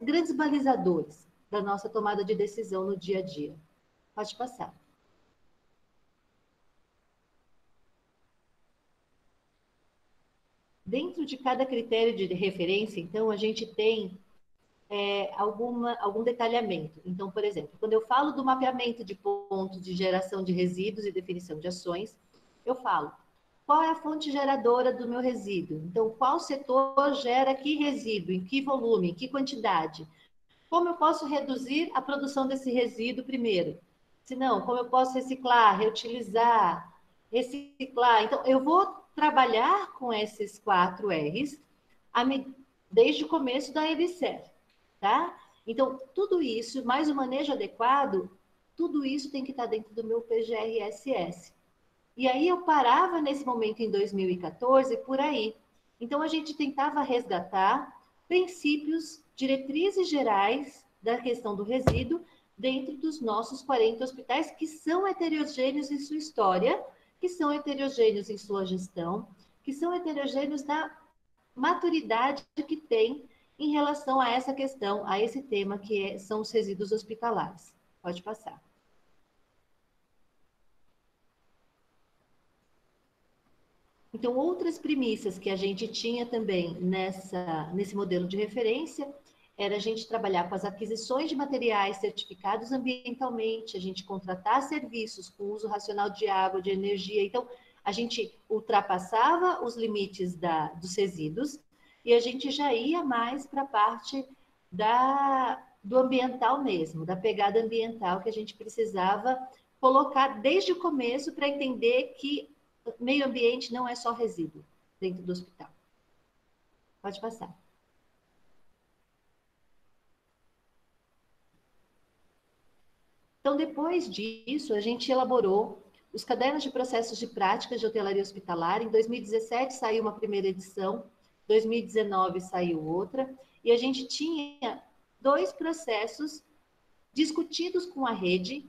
grandes balizadores da nossa tomada de decisão no dia a dia. Pode passar. Dentro de cada critério de referência, então, a gente tem algum detalhamento. Então, por exemplo, quando eu falo do mapeamento de pontos de geração de resíduos e definição de ações, eu falo qual é a fonte geradora do meu resíduo. Então, qual setor gera que resíduo, em que volume, em que quantidade. Como eu posso reduzir a produção desse resíduo primeiro? Se não, como eu posso reciclar, reutilizar, reciclar? Então, eu vou trabalhar com esses 4 R's desde o começo da EBSER, tá? Então, tudo isso, mais o manejo adequado, tudo isso tem que estar dentro do meu PGRSS. E aí eu parava nesse momento em 2014, por aí. Então, a gente tentava resgatar princípios, diretrizes gerais da questão do resíduo dentro dos nossos 40 hospitais, que são heterogêneos em sua história, que são heterogêneos em sua gestão, que são heterogêneos na maturidade que tem em relação a essa questão, a esse tema são os resíduos hospitalares. Pode passar. Então, outras premissas que a gente tinha também nesse modelo de referência era a gente trabalhar com as aquisições de materiais certificados ambientalmente, a gente contratar serviços com uso racional de água, de energia. Então, a gente ultrapassava os limites dos resíduos e a gente já ia mais para a parte do ambiental mesmo, da pegada ambiental que a gente precisava colocar desde o começo para entender que meio ambiente não é só resíduo dentro do hospital. Pode passar. Então, depois disso, a gente elaborou os cadernos de processos de práticas de hotelaria hospitalar. Em 2017 saiu uma primeira edição, 2019 saiu outra, e a gente tinha 2 processos discutidos com a rede,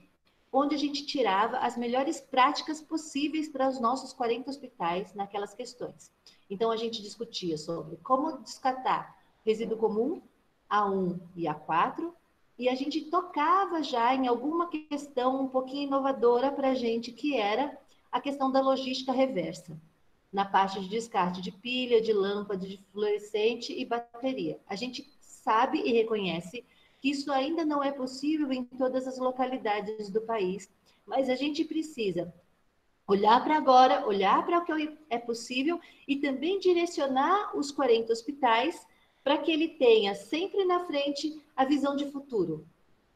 onde a gente tirava as melhores práticas possíveis para os nossos 40 hospitais naquelas questões. Então, a gente discutia sobre como descartar resíduo comum, A1 e A4, e a gente tocava já em alguma questão um pouquinho inovadora para a gente, que era a questão da logística reversa, na parte de descarte de pilha, de lâmpada, de fluorescente e bateria. A gente sabe e reconhece que isso ainda não é possível em todas as localidades do país, mas a gente precisa olhar para agora, olhar para o que é possível e também direcionar os 40 hospitais para que ele tenha sempre na frente a visão de futuro,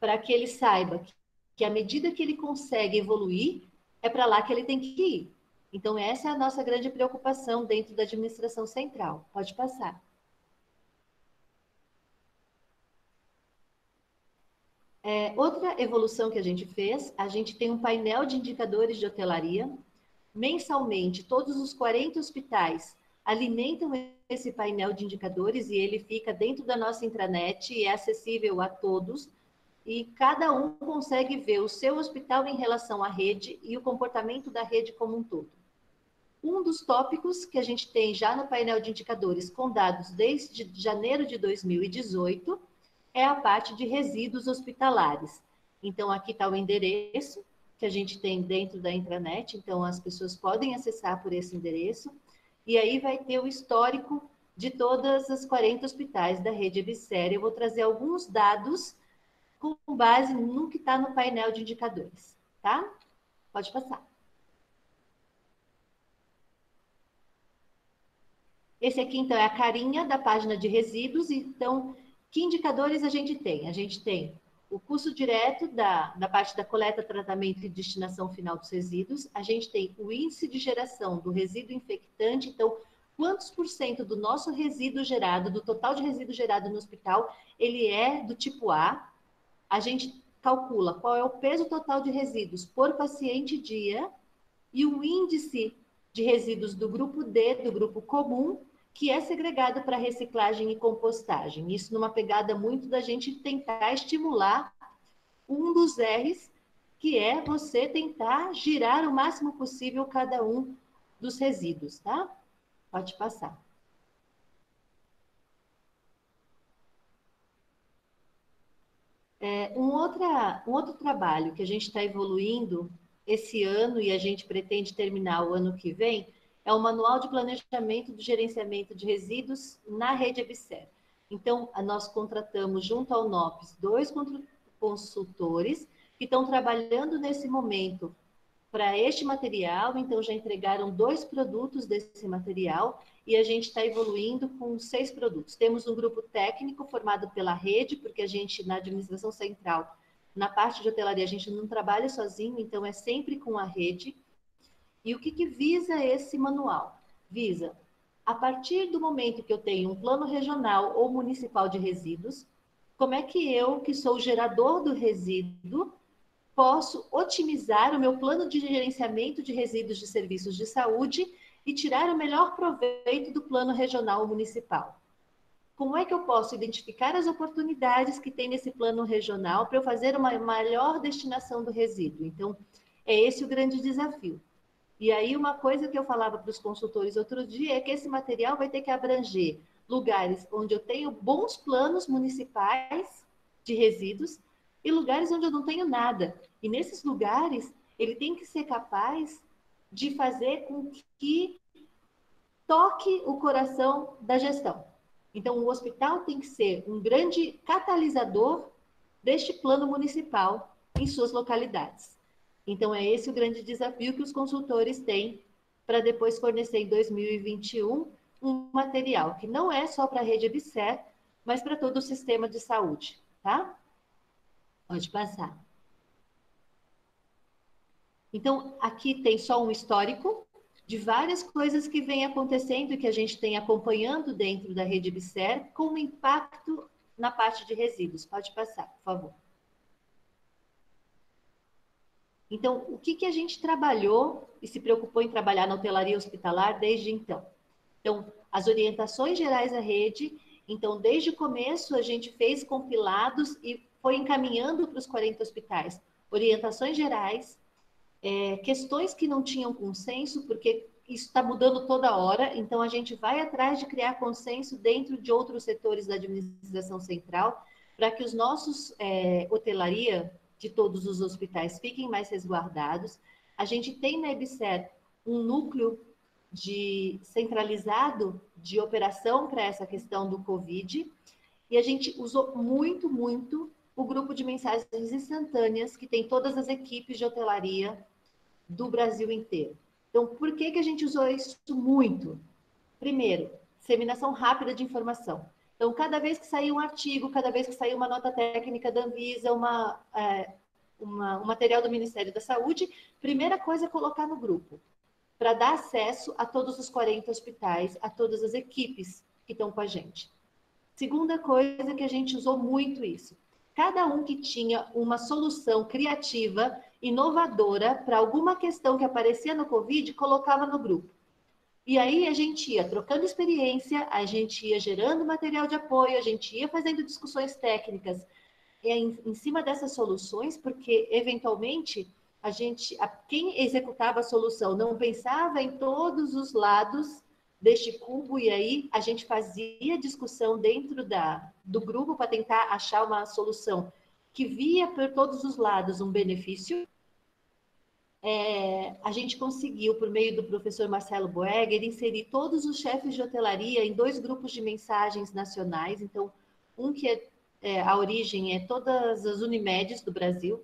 para que ele saiba que à medida que ele consegue evoluir, é para lá que ele tem que ir. Então, essa é a nossa grande preocupação dentro da administração central. Pode passar. Outra evolução que a gente fez, a gente tem um painel de indicadores de hotelaria. Mensalmente, todos os 40 hospitais alimentam esse painel de indicadores e ele fica dentro da nossa intranet e é acessível a todos. E cada um consegue ver o seu hospital em relação à rede e o comportamento da rede como um todo. Um dos tópicos que a gente tem já no painel de indicadores com dados desde janeiro de 2018 é a parte de resíduos hospitalares. Então, aqui está o endereço que a gente tem dentro da intranet, então as pessoas podem acessar por esse endereço, e aí vai ter o histórico de todas as 40 hospitais da rede EBSER. Eu vou trazer alguns dados com base no que está no painel de indicadores, tá? Pode passar. Esse aqui, então, é a carinha da página de resíduos. Então, que indicadores a gente tem? A gente tem o custo direto da parte da coleta, tratamento e destinação final dos resíduos. A gente tem o índice de geração do resíduo infectante. Então, quantos por cento do nosso resíduo gerado, do total de resíduo gerado no hospital, ele é do tipo A. A gente calcula qual é o peso total de resíduos por paciente dia e o índice de resíduos do grupo D, do grupo comum, que é segregado para reciclagem e compostagem. Isso numa pegada muito da gente tentar estimular um dos R's, que é você tentar girar o máximo possível cada um dos resíduos, tá? Pode passar. Um outro trabalho que a gente está evoluindo esse ano e a gente pretende terminar o ano que vem é o Manual de Planejamento do Gerenciamento de Resíduos na rede EBSER. Então, nós contratamos junto ao NOPS dois consultores que estão trabalhando nesse momento para este material, então já entregaram 2 produtos desse material e a gente está evoluindo com 6 produtos. Temos um grupo técnico formado pela rede, porque a gente, na administração central, na parte de hotelaria, a gente não trabalha sozinho, então é sempre com a rede. E o que visa esse manual? Visa, a partir do momento que eu tenho um plano regional ou municipal de resíduos, como é que eu, que sou o gerador do resíduo, posso otimizar o meu plano de gerenciamento de resíduos de serviços de saúde e tirar o melhor proveito do plano regional ou municipal. Como é que eu posso identificar as oportunidades que tem nesse plano regional para eu fazer uma melhor destinação do resíduo? Então, é esse o grande desafio. E aí, uma coisa que eu falava para os consultores outro dia é que esse material vai ter que abranger lugares onde eu tenho bons planos municipais de resíduos e lugares onde eu não tenho nada. E nesses lugares, ele tem que ser capaz de fazer com que toque o coração da gestão. Então, o hospital tem que ser um grande catalisador deste plano municipal em suas localidades. Então, é esse o grande desafio que os consultores têm para depois fornecer em 2021 um material que não é só para a rede EBSER, mas para todo o sistema de saúde, tá? Pode passar. Então, aqui tem só um histórico de várias coisas que vem acontecendo e que a gente tem acompanhando dentro da rede EBSER com impacto na parte de resíduos. Pode passar, por favor. Então, o que a gente trabalhou e se preocupou em trabalhar na hotelaria hospitalar desde então? Então, as orientações gerais da rede. Então, desde o começo, a gente fez compilados e foi encaminhando para os 40 hospitais orientações gerais, questões que não tinham consenso, porque isso está mudando toda hora, então a gente vai atrás de criar consenso dentro de outros setores da administração central, para que os nossos hotelaria de todos os hospitais fiquem mais resguardados. A gente tem na EBSER um núcleo centralizado de operação para essa questão do Covid, e a gente usou muito, muito o grupo de mensagens instantâneas que tem todas as equipes de hotelaria do Brasil inteiro. Então, por que a gente usou isso muito? Primeiro, disseminação rápida de informação. Então, cada vez que sair um artigo, cada vez que sair uma nota técnica da Anvisa, um material do Ministério da Saúde, primeira coisa é colocar no grupo, para dar acesso a todos os 40 hospitais, a todas as equipes que estão com a gente. Segunda coisa que a gente usou muito isso. Cada um que tinha uma solução criativa, inovadora, para alguma questão que aparecia no Covid, colocava no grupo. E aí a gente ia trocando experiência, a gente ia gerando material de apoio, a gente ia fazendo discussões técnicas em cima dessas soluções, porque eventualmente quem executava a solução não pensava em todos os lados deste cubo, e aí a gente fazia discussão dentro do grupo para tentar achar uma solução que via por todos os lados um benefício. A gente conseguiu, por meio do professor Marcelo Boegger, inserir todos os chefes de hotelaria em 2 grupos de mensagens nacionais. Então, um que a origem é todas as Unimedes do Brasil,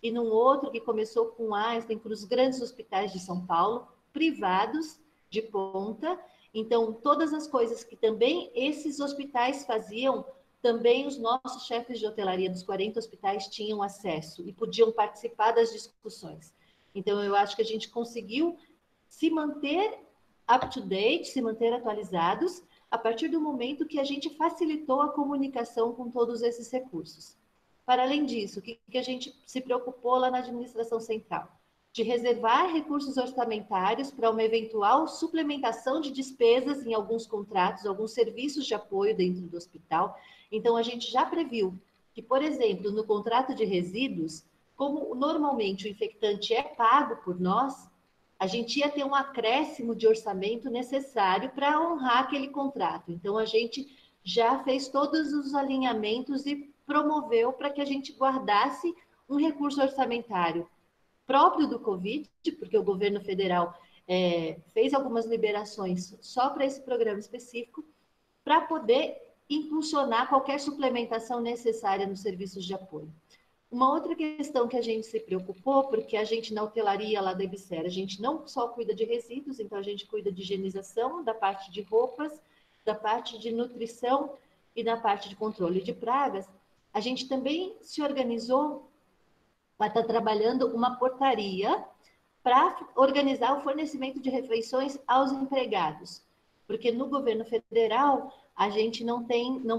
e num outro que começou com Einstein para os grandes hospitais de São Paulo, privados, de ponta. Então, todas as coisas que também esses hospitais faziam, também os nossos chefes de hotelaria dos 40 hospitais tinham acesso e podiam participar das discussões. Então, eu acho que a gente conseguiu se manter up-to-date, se manter atualizados, a partir do momento que a gente facilitou a comunicação com todos esses recursos. Para além disso, o que a gente se preocupou lá na administração central? De reservar recursos orçamentários para uma eventual suplementação de despesas em alguns contratos, alguns serviços de apoio dentro do hospital. Então, a gente já previu que, por exemplo, no contrato de resíduos, como normalmente o infectante é pago por nós, a gente ia ter um acréscimo de orçamento necessário para honrar aquele contrato. Então, a gente já fez todos os alinhamentos e promoveu para que a gente guardasse um recurso orçamentário próprio do Covid, porque o governo federal fez algumas liberações só para esse programa específico, para poder impulsionar qualquer suplementação necessária nos serviços de apoio. Uma outra questão que a gente se preocupou, porque a gente na hotelaria lá da Ebicera, a gente não só cuida de resíduos, então a gente cuida de higienização, da parte de roupas, da parte de nutrição e da parte de controle de pragas, a gente também se organizou para estar trabalhando uma portaria para organizar o fornecimento de refeições aos empregados. Porque no governo federal, a gente não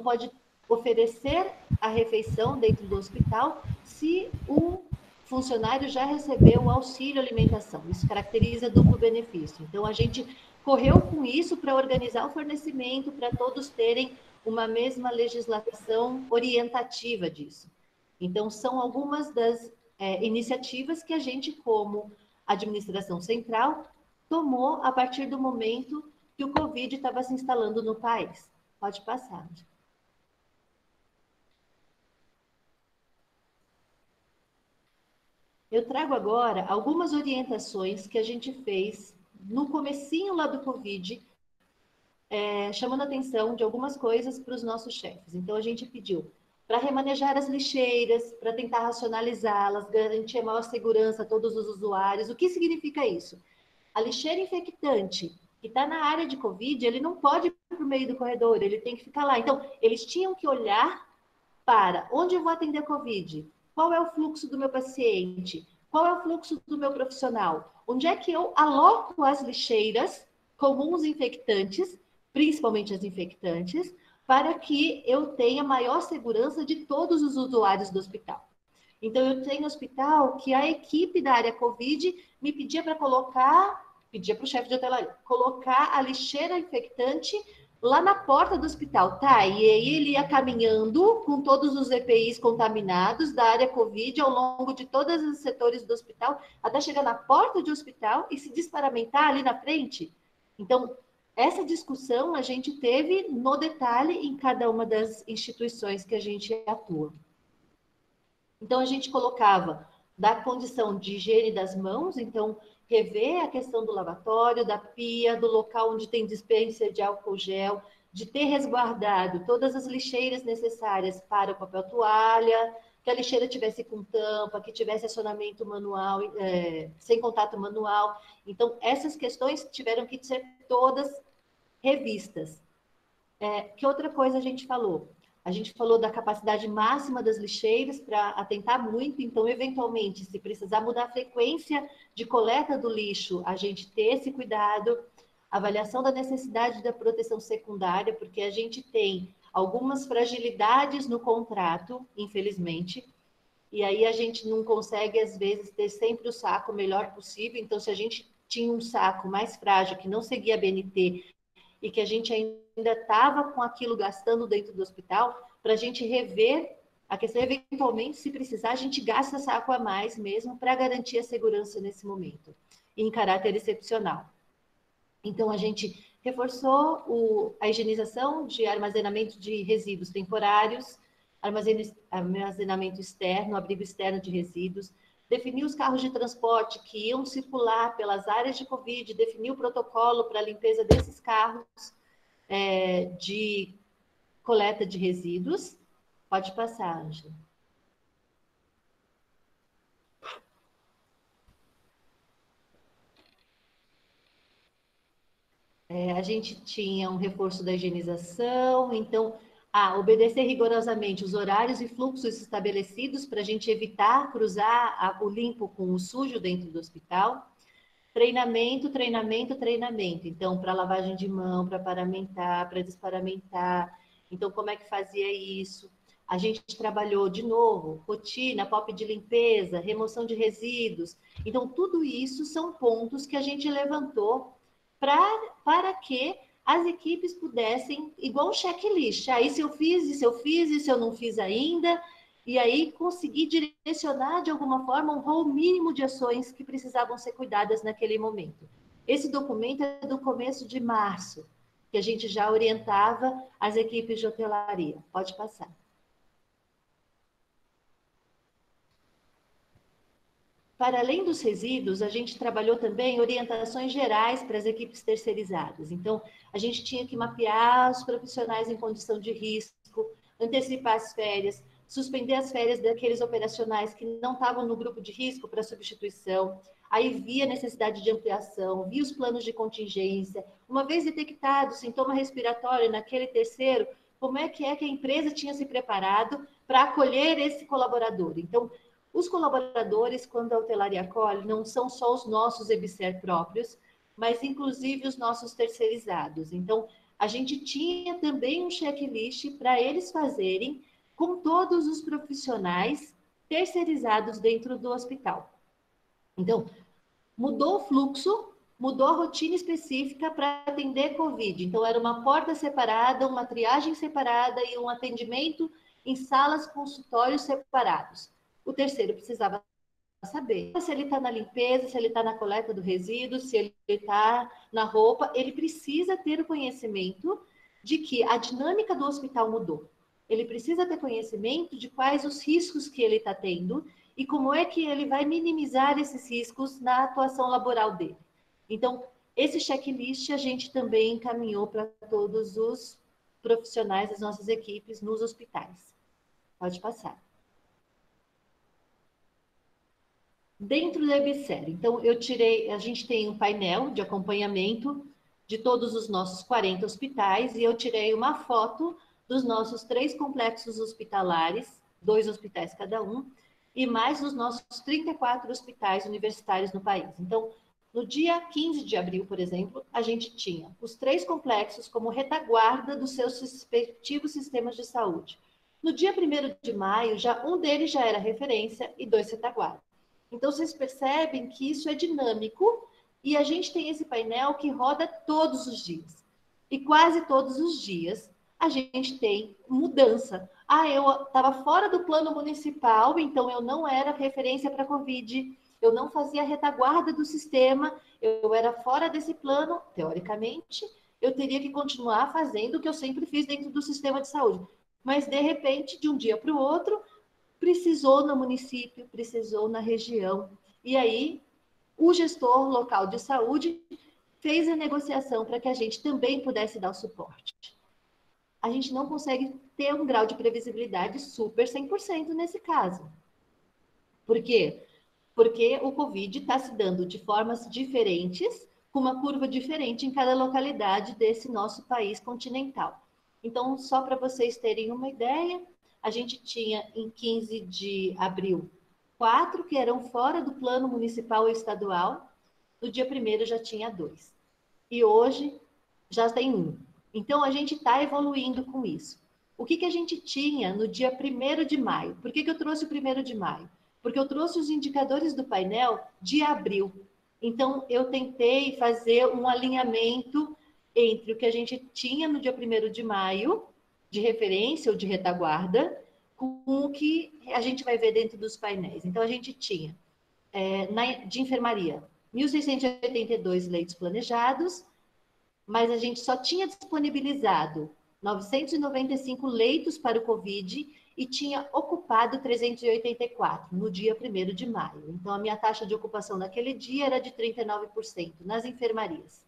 pode oferecer a refeição dentro do hospital se o funcionário já recebeu o auxílio alimentação. Isso caracteriza duplo benefício. Então, a gente correu com isso para organizar o fornecimento, para todos terem uma mesma legislação orientativa disso. Então, são algumas das iniciativas que a gente, como administração central, tomou a partir do momento que o Covid estava se instalando no país. Pode passar. Eu trago agora algumas orientações que a gente fez no comecinho lá do Covid, chamando a atenção de algumas coisas para os nossos chefes. Então, a gente pediu para remanejar as lixeiras, para tentar racionalizá-las, garantir a maior segurança a todos os usuários. O que significa isso? A lixeira infectante que está na área de Covid, ele não pode ir para o meio do corredor, ele tem que ficar lá. Então, eles tinham que olhar para onde eu vou atender Covid, qual é o fluxo do meu paciente, qual é o fluxo do meu profissional, onde é que eu aloco as lixeiras comuns infectantes, principalmente as infectantes, para que eu tenha maior segurança de todos os usuários do hospital. Então, eu tenho hospital que a equipe da área Covid me pedia para pedia para o chefe de hotelaria, colocar a lixeira infectante lá na porta do hospital, tá? E aí ele ia caminhando com todos os EPIs contaminados da área Covid ao longo de todos os setores do hospital, até chegar na porta do hospital e se desparamentar ali na frente. Então, essa discussão a gente teve no detalhe em cada uma das instituições que a gente atua. Então, a gente colocava da condição de higiene das mãos, então, rever a questão do lavatório, da pia, do local onde tem dispensa de álcool gel, de ter resguardado todas as lixeiras necessárias para o papel toalha, que a lixeira tivesse com tampa, que tivesse acionamento manual, sem contato manual. Então, essas questões tiveram que ser todas revistas. Que outra coisa a gente falou? A gente falou da capacidade máxima das lixeiras para atentar muito, então, eventualmente, se precisar mudar a frequência de coleta do lixo, a gente ter esse cuidado, avaliação da necessidade da proteção secundária, porque a gente tem algumas fragilidades no contrato, infelizmente, e aí a gente não consegue, às vezes, ter sempre o saco melhor possível, então, se a gente tinha um saco mais frágil, que não seguia a BNT, e que a gente ainda estava com aquilo gastando dentro do hospital, para a gente rever a questão, eventualmente, se precisar, a gente gasta saco a mais mesmo para garantir a segurança nesse momento, em caráter excepcional. Então, a gente reforçou a higienização de armazenamento de resíduos temporários, armazenamento externo, abrigo externo de resíduos, definiu os carros de transporte que iam circular pelas áreas de Covid, definiu o protocolo para a limpeza desses carros de coleta de resíduos. Pode passar, Ângela. A gente tinha um reforço da higienização, então, obedecer rigorosamente os horários e fluxos estabelecidos para a gente evitar cruzar o limpo com o sujo dentro do hospital. Treinamento, treinamento, treinamento. Então, para lavagem de mão, para paramentar, para desparamentar. Então, como é que fazia isso? A gente trabalhou de novo, rotina, POP de limpeza, remoção de resíduos. Então, tudo isso são pontos que a gente levantou para que as equipes pudessem, igual um checklist, aí se eu fiz, e se eu fiz, e se eu não fiz ainda, e aí conseguir direcionar de alguma forma um rol mínimo de ações que precisavam ser cuidadas naquele momento. Esse documento é do começo de março, que a gente já orientava as equipes de hotelaria. Pode passar. para além dos resíduos, a gente trabalhou também orientações gerais para as equipes terceirizadas. Então, a gente tinha que mapear os profissionais em condição de risco, antecipar as férias, suspender as férias daqueles operacionais que não estavam no grupo de risco para substituição. Aí via necessidade de ampliação, via os planos de contingência. Uma vez detectado sintoma respiratório naquele terceiro, como é que a empresa tinha se preparado para acolher esse colaborador? Então, os colaboradores, quando a hotelaria acolhe, não são só os nossos EBSER próprios, mas inclusive os nossos terceirizados. Então, a gente tinha também um checklist para eles fazerem com todos os profissionais terceirizados dentro do hospital. Então, mudou o fluxo, mudou a rotina específica para atender Covid. Então, era uma porta separada, uma triagem separada e um atendimento em salas, consultórios separados. O terceiro precisava saber se ele está na limpeza, se ele está na coleta do resíduo, se ele está na roupa. Ele precisa ter o conhecimento de que a dinâmica do hospital mudou. Ele precisa ter conhecimento de quais os riscos que ele está tendo e como é que ele vai minimizar esses riscos na atuação laboral dele. Então, esse checklist a gente também encaminhou para todos os profissionais das nossas equipes nos hospitais. Pode passar. Dentro do EBSER, então a gente tem um painel de acompanhamento de todos os nossos 40 hospitais e eu tirei uma foto dos nossos 3 complexos hospitalares, 2 hospitais cada um, e mais os nossos 34 hospitais universitários no país. Então, no dia 15 de abril, por exemplo, a gente tinha os 3 complexos como retaguarda dos seus respectivos sistemas de saúde. No dia 1º de maio, um deles já era referência e 2 retaguardas. Então, vocês percebem que isso é dinâmico e a gente tem esse painel que roda todos os dias. E quase todos os dias a gente tem mudança. Eu estava fora do plano municipal, então eu não era referência para Covid, eu não fazia retaguarda do sistema, eu era fora desse plano, teoricamente, eu teria que continuar fazendo o que eu sempre fiz dentro do sistema de saúde. Mas, de repente, de um dia para o outro, precisou no município, precisou na região. E aí, o gestor local de saúde fez a negociação para que a gente também pudesse dar o suporte. A gente não consegue ter um grau de previsibilidade super 100% nesse caso. Por quê? Porque o Covid está se dando de formas diferentes, com uma curva diferente em cada localidade desse nosso país continental. Então, só para vocês terem uma ideia, a gente tinha em 15 de abril 4 que eram fora do plano municipal e estadual, no dia 1º já tinha 2. E hoje já tem 1. Então, a gente está evoluindo com isso. O que a gente tinha no dia 1º de maio? Por que eu trouxe o 1º de maio? Porque eu trouxe os indicadores do painel de abril. Então, eu tentei fazer um alinhamento entre o que a gente tinha no dia 1º de maio, de referência ou de retaguarda, com o que a gente vai ver dentro dos painéis. Então, a gente tinha, de enfermaria, 1.682 leitos planejados, mas a gente só tinha disponibilizado 995 leitos para o Covid e tinha ocupado 384 no dia 1º de maio. Então, a minha taxa de ocupação naquele dia era de 39% nas enfermarias.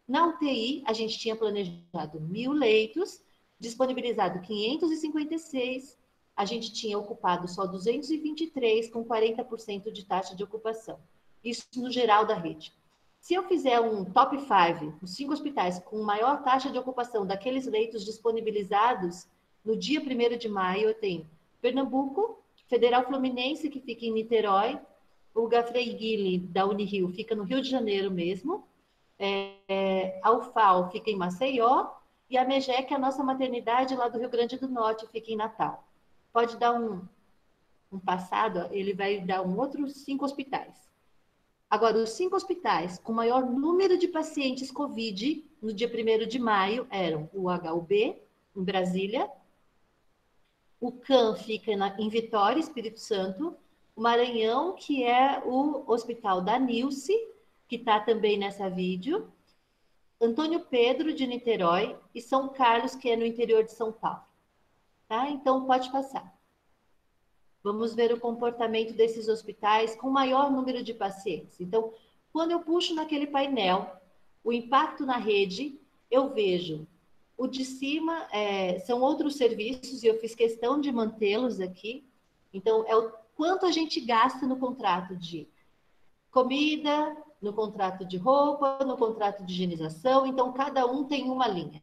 Na UTI, a gente tinha planejado 1.000 leitos, disponibilizado 556, a gente tinha ocupado só 223, com 40% de taxa de ocupação. Isso no geral da rede. Se eu fizer um top 5, os 5 hospitais com maior taxa de ocupação daqueles leitos disponibilizados, no dia 1º de maio eu tenho Pernambuco, Federal Fluminense, que fica em Niterói, o Gafrey Guille, da Unirio, fica no Rio de Janeiro mesmo, a UFAL fica em Maceió, e a MEGEC, a nossa maternidade lá do Rio Grande do Norte, fica em Natal. Pode dar um passado, ele vai dar outros 5 hospitais. Agora, os 5 hospitais com maior número de pacientes Covid no dia 1º de maio eram o HUB, em Brasília, o CAM fica em Vitória, Espírito Santo, o Maranhão, que é o hospital da Nilce, que está também nessa vídeo, Antônio Pedro, de Niterói, e São Carlos, que é no interior de São Paulo. Tá? Então, pode passar. Vamos ver o comportamento desses hospitais com maior número de pacientes. Então, quando eu puxo naquele painel o impacto na rede, eu vejo o de cima, são outros serviços, e eu fiz questão de mantê-los aqui. Então, é o quanto a gente gasta no contrato de comida, no contrato de roupa, no contrato de higienização. Então, cada um tem uma linha.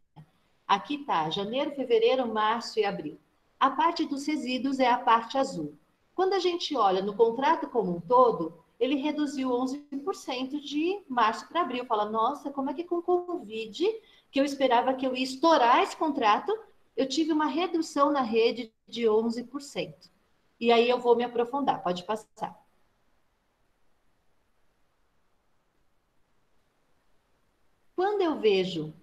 Aqui está, janeiro, fevereiro, março e abril. A parte dos resíduos é a parte azul. Quando a gente olha no contrato como um todo, ele reduziu 11% de março para abril. Fala, nossa, como é que com o Covid, que eu esperava que eu ia estourar esse contrato, eu tive uma redução na rede de 11%. E aí eu vou me aprofundar, pode passar. Quando eu vejo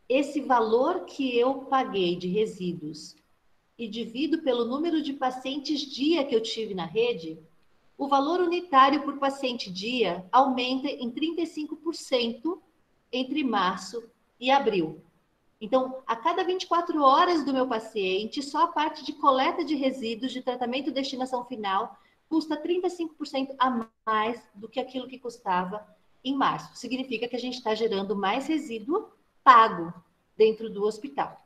esse valor que eu paguei de resíduos e divido pelo número de pacientes dia que eu tive na rede, o valor unitário por paciente dia aumenta em 35% entre março e abril. Então, a cada 24 horas do meu paciente, só a parte de coleta de resíduos de tratamento e destinação final custa 35% a mais do que aquilo que custava em março. Significa que a gente está gerando mais resíduo pago dentro do hospital.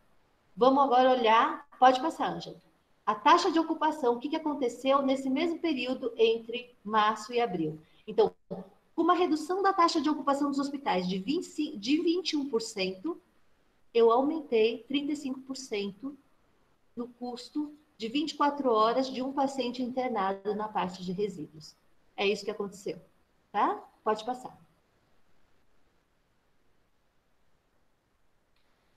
Vamos agora olhar, pode passar, Ângela. A taxa de ocupação, o que aconteceu nesse mesmo período entre março e abril. Então, com uma redução da taxa de ocupação dos hospitais de 21%, eu aumentei 35% no custo de 24 horas de um paciente internado na parte de resíduos. É isso que aconteceu, tá? Pode passar.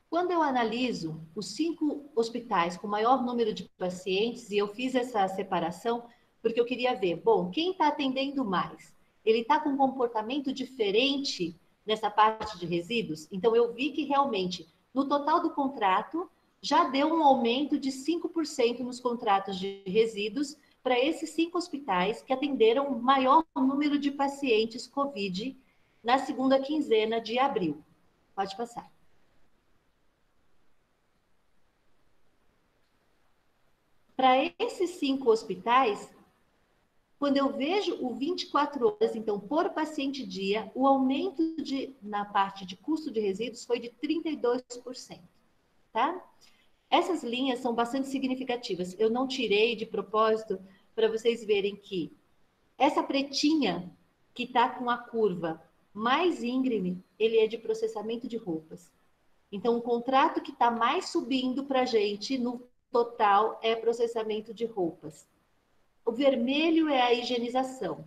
Quando eu analiso os 5 hospitais com maior número de pacientes, e eu fiz essa separação porque eu queria ver, bom, quem está atendendo mais? Ele está com um comportamento diferente nessa parte de resíduos? Então, eu vi que realmente, no total do contrato, já deu um aumento de 5% nos contratos de resíduos para esses 5 hospitais que atenderam o maior número de pacientes COVID na segunda quinzena de abril. Pode passar. Para esses 5 hospitais, quando eu vejo o 24 horas, então, por paciente dia, o aumento na parte de custo de resíduos foi de 32%, tá? Essas linhas são bastante significativas. Eu não tirei de propósito para vocês verem que essa pretinha que está com a curva mais íngreme, ele é de processamento de roupas. Então, o contrato que está mais subindo para a gente no total é processamento de roupas. O vermelho é a higienização.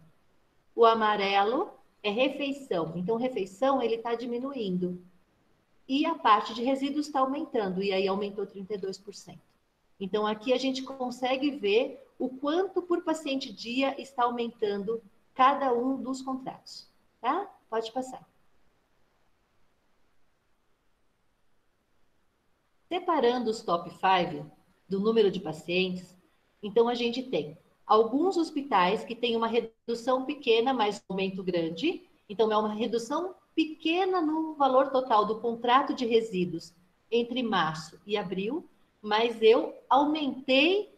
O amarelo é refeição. Então, refeição ele está diminuindo. E a parte de resíduos está aumentando. E aí aumentou 32%. Então, aqui a gente consegue ver o quanto por paciente dia está aumentando cada um dos contratos. Tá? Pode passar. Separando os top 5 do número de pacientes, então a gente tem alguns hospitais que têm uma redução pequena, mas um aumento grande. Então, é uma redução pequena no valor total do contrato de resíduos entre março e abril, mas eu aumentei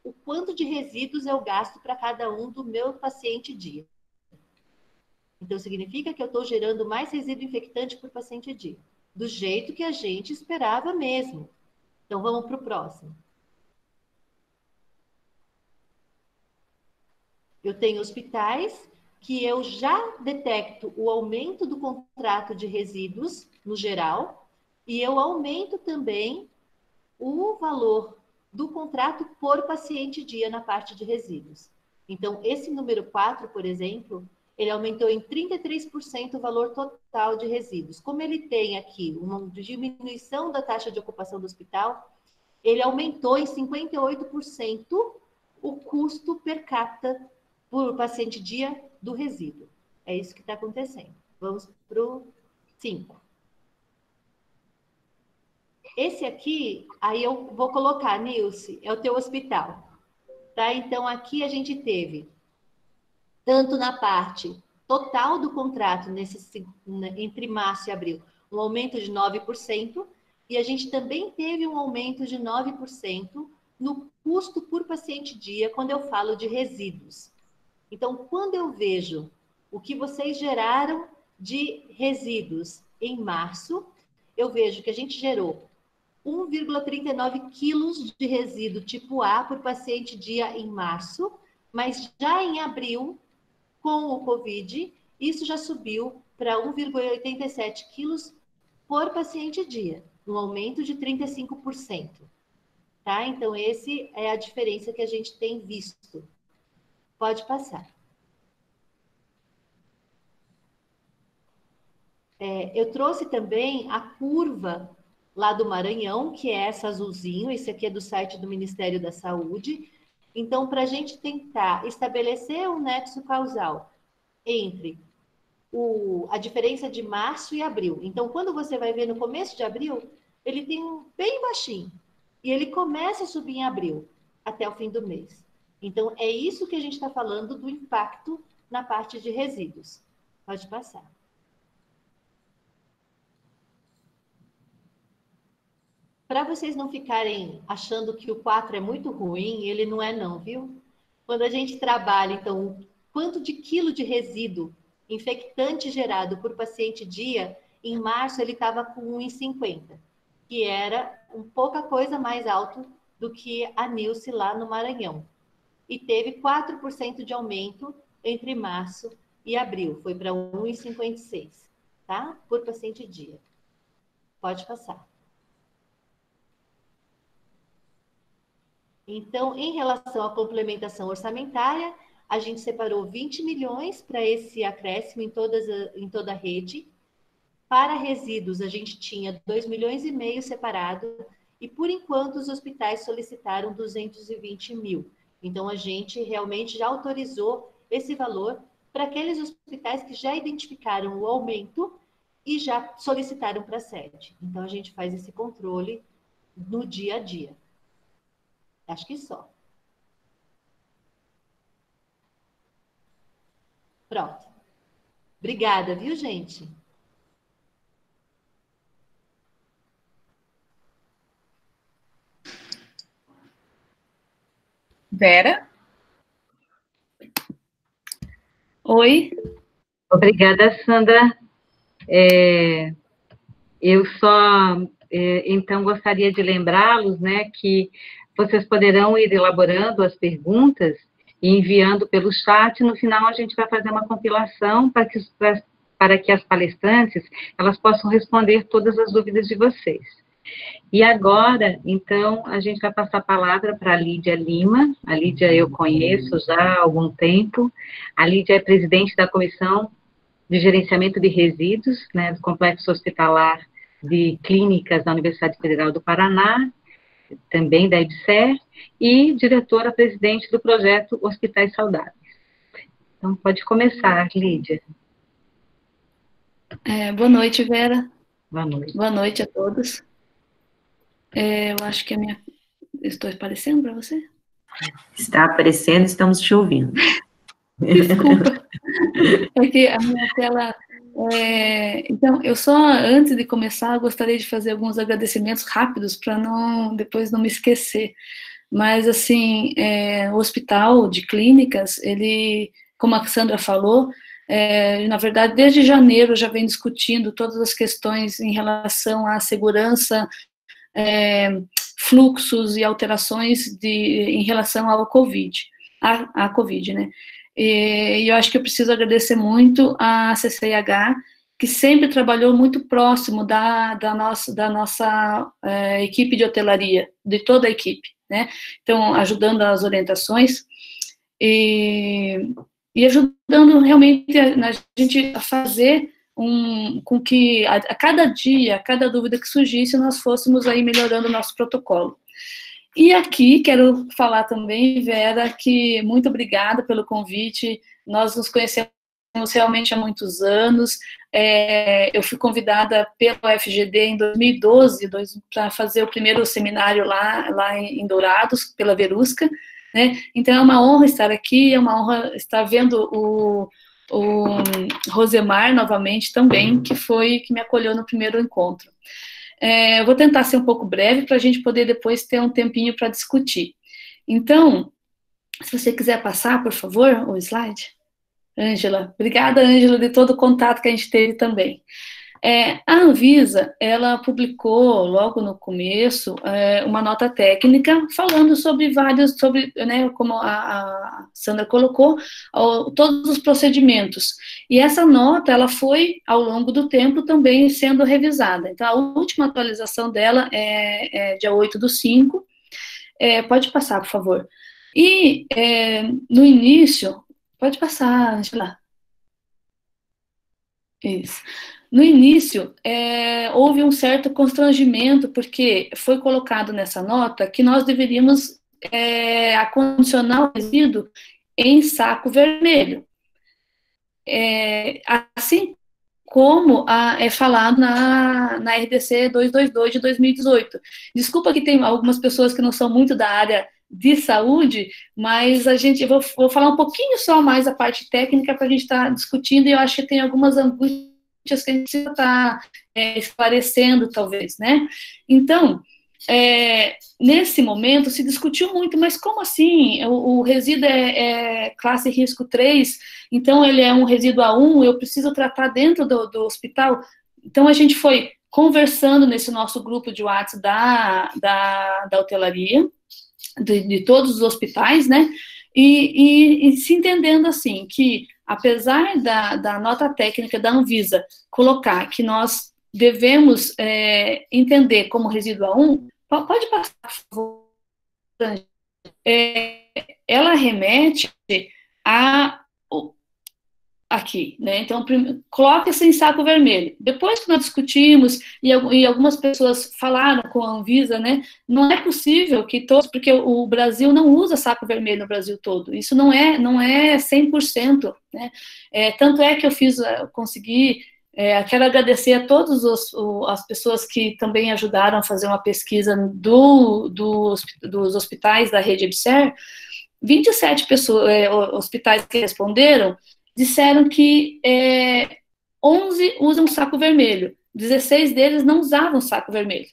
o quanto de resíduos eu gasto para cada um do meu paciente dia. Então, significa que eu estou gerando mais resíduo infectante por paciente dia, do jeito que a gente esperava mesmo. Então, vamos para o próximo. Eu tenho hospitais que eu já detecto o aumento do contrato de resíduos, no geral, e eu aumento também o valor do contrato por paciente dia na parte de resíduos. Então, esse número 4, por exemplo, ele aumentou em 33% o valor total de resíduos. Como ele tem aqui uma diminuição da taxa de ocupação do hospital, ele aumentou em 58% o custo per capita por paciente dia do resíduo. É isso que está acontecendo. Vamos para o 5. Esse aqui, aí eu vou colocar, Nilce, é o teu hospital. Tá? Então, aqui a gente teve, tanto na parte total do contrato, entre março e abril, um aumento de 9%, e a gente também teve um aumento de 9% no custo por paciente dia quando eu falo de resíduos. Então, quando eu vejo o que vocês geraram de resíduos em março, eu vejo que a gente gerou 1,39 quilos de resíduo tipo A por paciente dia em março, mas já em abril, com o Covid, isso já subiu para 1,87 quilos por paciente dia, um aumento de 35%. Tá? Então, esse é a diferença que a gente tem visto. Pode passar. Eu trouxe também a curva lá do Maranhão, que é essa azulzinho, esse aqui é do site do Ministério da Saúde. Então, para a gente tentar estabelecer um nexo causal entre a diferença de março e abril. Então, quando você vai ver no começo de abril, ele tem um bem baixinho. E ele começa a subir em abril, até o fim do mês. Então, é isso que a gente está falando do impacto na parte de resíduos. Pode passar. Para vocês não ficarem achando que o 4 é muito ruim, ele não é não, viu? Quando a gente trabalha, então, quanto de quilo de resíduo infectante gerado por paciente dia, em março ele estava com 1,50, que era um pouca coisa mais alto do que a Nilce lá no Maranhão. E teve 4% de aumento entre março e abril, foi para 1,56, tá? Por paciente dia. Pode passar. Então, em relação à complementação orçamentária, a gente separou 20 milhões para esse acréscimo em toda a rede. Para resíduos, a gente tinha 2,5 milhões separado e, por enquanto, os hospitais solicitaram 220 mil. Então, a gente realmente já autorizou esse valor para aqueles hospitais que já identificaram o aumento e já solicitaram para a sede. Então, a gente faz esse controle no dia a dia. Acho que só. Pronto. Obrigada, viu, gente? Vera? Oi? Obrigada, Sandra. Eu só, então, gostaria de lembrá-los, né, que vocês poderão ir elaborando as perguntas e enviando pelo chat. No final, a gente vai fazer uma compilação para que as palestrantes elas possam responder todas as dúvidas de vocês. E agora, então, a gente vai passar a palavra para a Lídia Lima. A Lídia eu conheço já há algum tempo. A Lídia é presidente da Comissão de Gerenciamento de Resíduos, né, do Complexo Hospitalar de Clínicas da Universidade Federal do Paraná, também da EBSER, e diretora-presidente do projeto Hospitais Saudáveis. Então, pode começar, Lídia. Boa noite, Vera. Boa noite. Boa noite a todos. Eu acho que estou aparecendo para você? Está aparecendo, estamos te ouvindo. Desculpa. É que a minha tela... Então, eu só, antes de começar, gostaria de fazer alguns agradecimentos rápidos para depois não me esquecer. Mas, assim, o Hospital de Clínicas, ele, como a Sandra falou, na verdade, desde janeiro já vem discutindo todas as questões em relação à segurança, fluxos e alterações em relação ao Covid, a Covid, né? E eu acho que eu preciso agradecer muito a CCIH, que sempre trabalhou muito próximo da nossa equipe de hotelaria, de toda a equipe, né? Então, ajudando as orientações e ajudando realmente a gente a fazer com que a cada dia, a cada dúvida que surgisse, nós fôssemos aí melhorando o nosso protocolo. E aqui quero falar também, Vera, que muito obrigada pelo convite. Nós nos conhecemos realmente há muitos anos. Eu fui convidada pelo FGD em 2012 para fazer o primeiro seminário lá em Dourados, pela Verusca, né? Então é uma honra estar aqui, é uma honra estar vendo o Rosemar novamente também, que me acolheu no primeiro encontro. Eu vou tentar ser um pouco breve para a gente poder depois ter um tempinho para discutir. Então, se você quiser passar, por favor, o slide. Ângela, obrigada, Ângela, de todo o contato que a gente teve também. A Anvisa, ela publicou logo no começo uma nota técnica falando sobre né, como a Sandra colocou, todos os procedimentos. E essa nota, ela foi, ao longo do tempo, também sendo revisada. Então, a última atualização dela é dia 8/5. Pode passar, por favor. E, no início, pode passar, Angela. Isso. No início, houve um certo constrangimento, porque foi colocado nessa nota que nós deveríamos acondicionar o resíduo em saco vermelho. Assim como é falado na RDC 222 de 2018. Desculpa que tem algumas pessoas que não são muito da área de saúde, mas eu vou falar um pouquinho só mais a parte técnica para a gente estar discutindo, e eu acho que tem algumas angústias que a gente precisa estar esclarecendo, talvez, né? Então, nesse momento, se discutiu muito, mas como assim? O resíduo é classe risco 3, então ele é um resíduo A1, eu preciso tratar dentro do hospital? Então, a gente foi conversando nesse nosso grupo de WhatsApp da hotelaria, de todos os hospitais, né? E se entendendo assim, que apesar da nota técnica da Anvisa colocar que nós devemos entender como resíduo A1, pode passar, por favor, ela remete aqui, né? Então, coloca-se em saco vermelho. Depois que nós discutimos, e algumas pessoas falaram com a Anvisa, né? Não é possível que todos, porque o Brasil não usa saco vermelho no Brasil todo. Isso não é 100%, né? Tanto é que consegui, quero agradecer a todas as pessoas que também ajudaram a fazer uma pesquisa dos hospitais da rede EBSER. 27 hospitais que responderam disseram que 11 usam saco vermelho, 16 deles não usavam saco vermelho.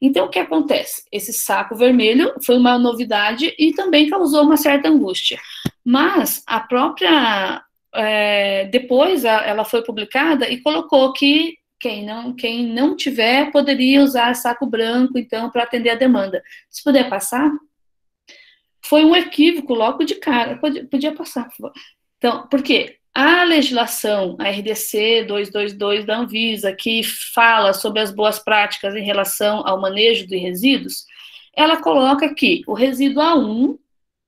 Então, o que acontece? Esse saco vermelho foi uma novidade e também causou uma certa angústia. Mas a própria... depois ela foi publicada e colocou que quem não tiver poderia usar saco branco, então, para atender a demanda. Se puder passar... Foi um equívoco logo de cara. Podia passar, por favor. Então, por quê? A legislação, a RDC 222 da Anvisa, que fala sobre as boas práticas em relação ao manejo de resíduos, ela coloca que o resíduo A1,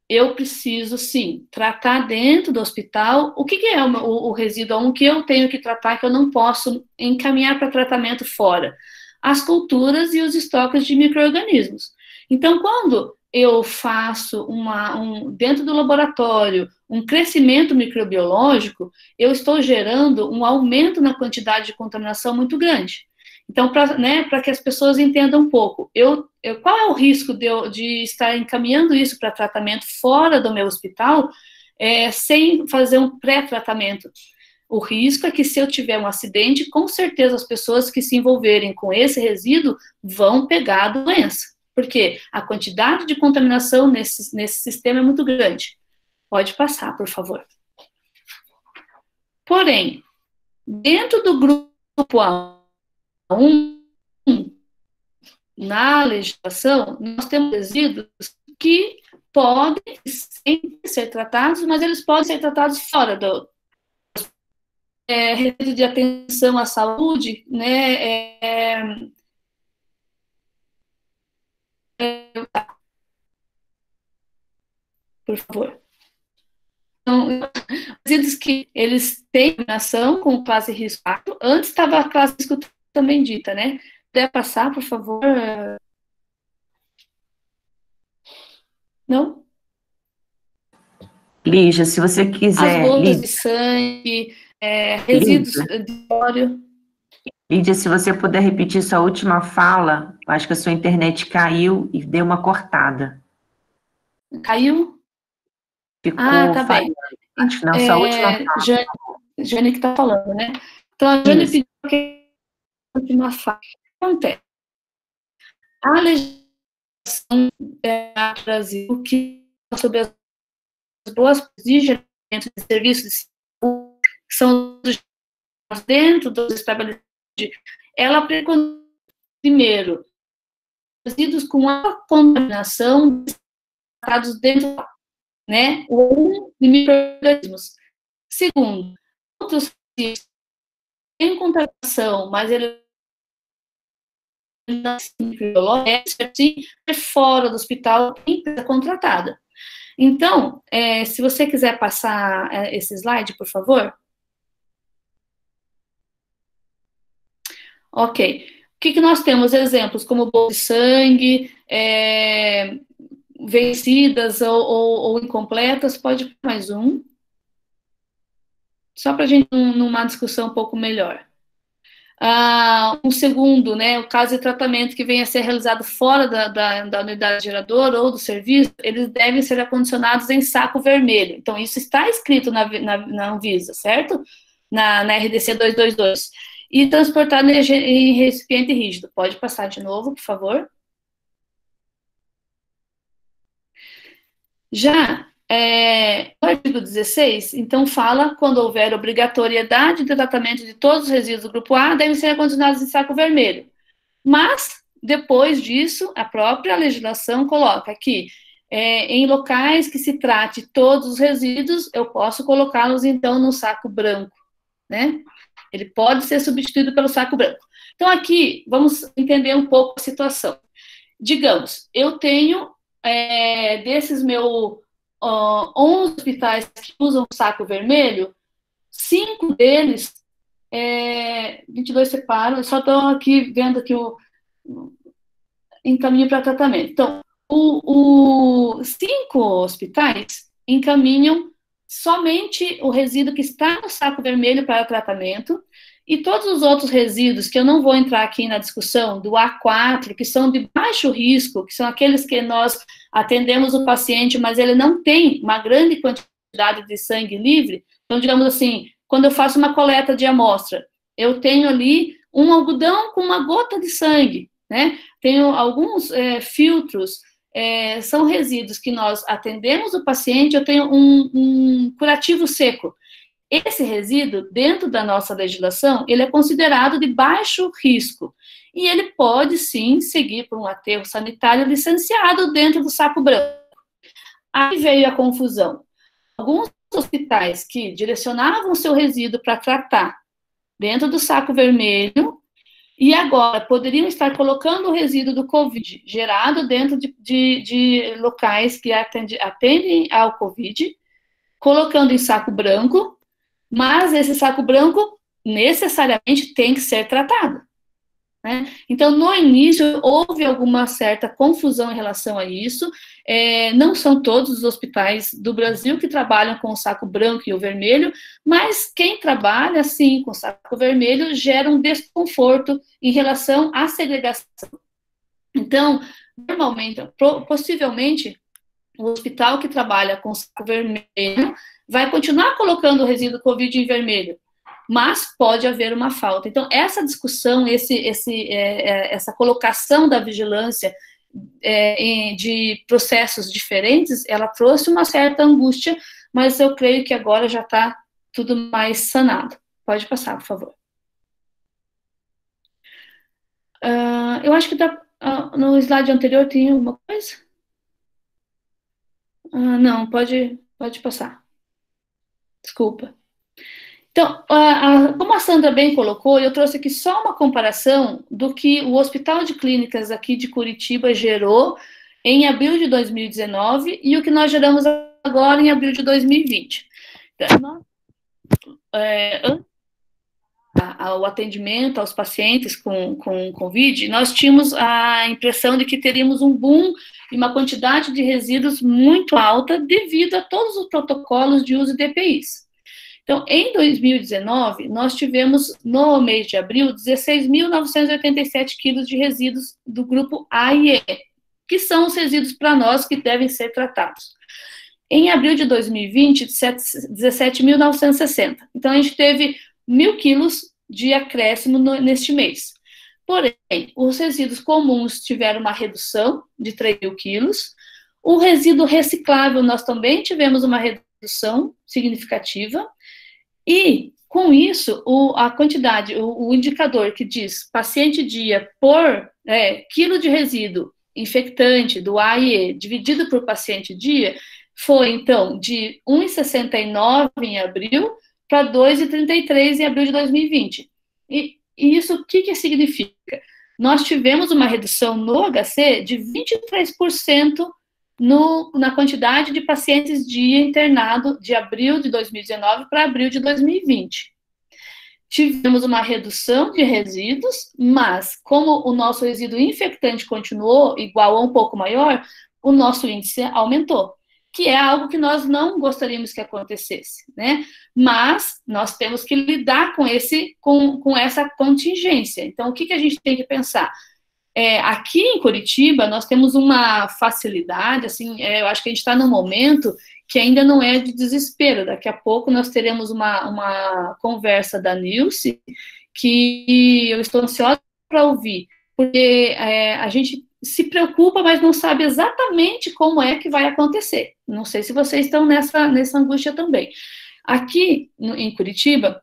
eu preciso, sim, tratar dentro do hospital. O que é o resíduo A1 que eu tenho que tratar, que eu não posso encaminhar para tratamento fora? As culturas e os estoques de micro-organismos. Então, quando eu faço dentro do laboratório um crescimento microbiológico, eu estou gerando um aumento na quantidade de contaminação muito grande. Então, para que as pessoas entendam um pouco, qual é o risco de estar encaminhando isso para tratamento fora do meu hospital, sem fazer um pré-tratamento? O risco é que, se eu tiver um acidente, com certeza as pessoas que se envolverem com esse resíduo vão pegar a doença. Porque a quantidade de contaminação nesse sistema é muito grande. Pode passar, por favor. Porém, dentro do grupo A1, na legislação, nós temos resíduos que podem ser tratados, mas eles podem ser tratados fora do resíduo de atenção à saúde, né? Por favor. Então, resíduos que eles têm combinação com classe risco 4, antes estava a classe risco também dita, né? Puder passar, por favor. Não? Lígia, se você quiser... As gotas de sangue, resíduos de óleo. Lídia, se você puder repetir sua última fala, acho que a sua internet caiu e deu uma cortada. Caiu? Ficou tá falhando. bem. Acho que não, sua última fala. Jane que está falando, né? Então, a Jane pediu que a última fala. O que acontece? A legislação do Brasil, que sobre as boas práticas de serviços de saúde, que são dentro dos estabelecimentos, ela preconiza, primeiro, resíduos com a contaminação tratados dentro, né, ou de micro-organismos. Segundo, outros resíduos têm contaminação, mas ele não é fora do hospital, tem que ser contratada. Então, se você quiser passar esse slide, por favor. Ok. O que nós temos? Exemplos como bolsas de sangue, vencidas ou incompletas. Pode ir mais um. Só para a gente numa discussão um pouco melhor. Um segundo, né, o caso de tratamento que venha a ser realizado fora da unidade geradora ou do serviço, eles devem ser acondicionados em saco vermelho. Então, isso está escrito na Anvisa, certo? Na RDC 222. E transportado em recipiente rígido. Pode passar de novo, por favor. Já no artigo 16, então, fala quando houver obrigatoriedade de tratamento de todos os resíduos do grupo A, devem ser acondicionados em saco vermelho. Mas, depois disso, a própria legislação coloca aqui, em locais que se trate todos os resíduos, eu posso colocá-los, então, no saco branco, né? Ele pode ser substituído pelo saco branco. Então, aqui, vamos entender um pouco a situação. Digamos, eu tenho, desses meus 11 hospitais que usam saco vermelho, 5 deles, 22 separam, eu só estou aqui vendo que encaminho para tratamento. Então, 5 hospitais encaminham somente o resíduo que está no saco vermelho para tratamento, e todos os outros resíduos, que eu não vou entrar aqui na discussão, do A4, que são de baixo risco, que são aqueles que nós atendemos o paciente, mas ele não tem uma grande quantidade de sangue livre. Então, digamos assim, quando eu faço uma coleta de amostra, eu tenho ali um algodão com uma gota de sangue, né? Tenho alguns filtros, são resíduos que nós atendemos o paciente, eu tenho um curativo seco. Esse resíduo, dentro da nossa legislação, ele é considerado de baixo risco. E ele pode, sim, seguir por um aterro sanitário licenciado dentro do saco branco. Aí veio a confusão. Alguns hospitais que direcionavam seu resíduo para tratar dentro do saco vermelho, e agora poderiam estar colocando o resíduo do Covid gerado dentro de locais que atendem ao Covid, colocando em saco branco, mas esse saco branco necessariamente tem que ser tratado, né? Então, no início, houve alguma certa confusão em relação a isso. Não são todos os hospitais do Brasil que trabalham com o saco branco e o vermelho, mas quem trabalha, sim, com o saco vermelho, gera um desconforto em relação à segregação. Então, normalmente, possivelmente, o hospital que trabalha com saco vermelho vai continuar colocando o resíduo Covid em vermelho, mas pode haver uma falta. Então, essa discussão, essa colocação da vigilância de processos diferentes, ela trouxe uma certa angústia, mas eu creio que agora já está tudo mais sanado. Pode passar, por favor. Eu acho que no slide anterior tem alguma coisa? Não, pode passar. Desculpa. Então, como a Sandra bem colocou, eu trouxe aqui só uma comparação do que o Hospital de Clínicas aqui de Curitiba gerou em abril de 2019 e o que nós geramos agora em abril de 2020. Então, ao atendimento aos pacientes com Covid, nós tínhamos a impressão de que teríamos um boom e uma quantidade de resíduos muito alta devido a todos os protocolos de uso de EPIs. Então, em 2019, nós tivemos, no mês de abril, 16.987 quilos de resíduos do grupo A e E, que são os resíduos para nós que devem ser tratados. Em abril de 2020, 17.960. Então, a gente teve 1.000 quilos de acréscimo neste mês. Porém, os resíduos comuns tiveram uma redução de 3.000 quilos. O resíduo reciclável, nós também tivemos uma redução significativa. E, com isso, a quantidade, o indicador que diz paciente dia por quilo de resíduo infectante do A e E dividido por paciente dia, foi, então, de 1,69 em abril para 2,33 em abril de 2020. E isso o que significa? Nós tivemos uma redução no HC de 23% na quantidade de pacientes dia internado de abril de 2019 para abril de 2020. Tivemos uma redução de resíduos, mas como o nosso resíduo infectante continuou igual ou um pouco maior, o nosso índice aumentou, que é algo que nós não gostaríamos que acontecesse, né? Mas nós temos que lidar com essa contingência. Então, o que a gente tem que pensar? Aqui em Curitiba, nós temos uma facilidade, assim, eu acho que a gente está num momento que ainda não é de desespero. Daqui a pouco nós teremos uma conversa da Nilce, que eu estou ansiosa para ouvir, porque a gente se preocupa, mas não sabe exatamente como é que vai acontecer. Não sei se vocês estão nessa angústia também. Aqui em Curitiba,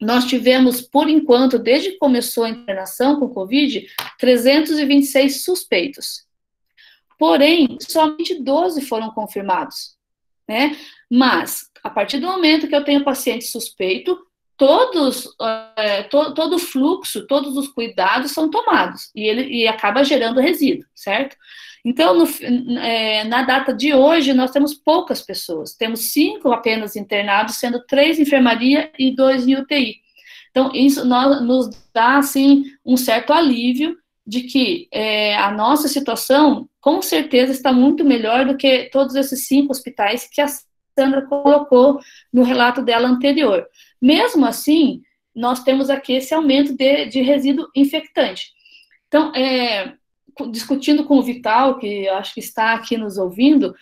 nós tivemos, por enquanto, desde que começou a internação com Covid, 326 suspeitos. Porém, somente 12 foram confirmados, né? Mas, a partir do momento que eu tenho paciente suspeito, todo o fluxo, todos os cuidados são tomados, e acaba gerando resíduo, certo? Então, na data de hoje, nós temos poucas pessoas. Temos 5 apenas internados, sendo 3 em enfermaria e 2 em UTI. Então, isso nos dá, assim, um certo alívio de que a nossa situação, com certeza, está muito melhor do que todos esses 5 hospitais que a Sandra colocou no relato dela anterior. Mesmo assim, nós temos aqui esse aumento de resíduo infectante. Então, discutindo com o Vital, que eu acho que está aqui nos ouvindo,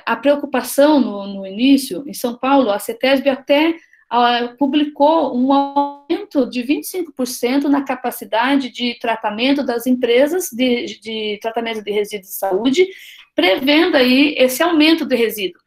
a preocupação no início, em São Paulo, a CETESB até publicou um aumento de 25% na capacidade de tratamento das empresas de tratamento de resíduos de saúde, prevendo aí esse aumento de resíduo.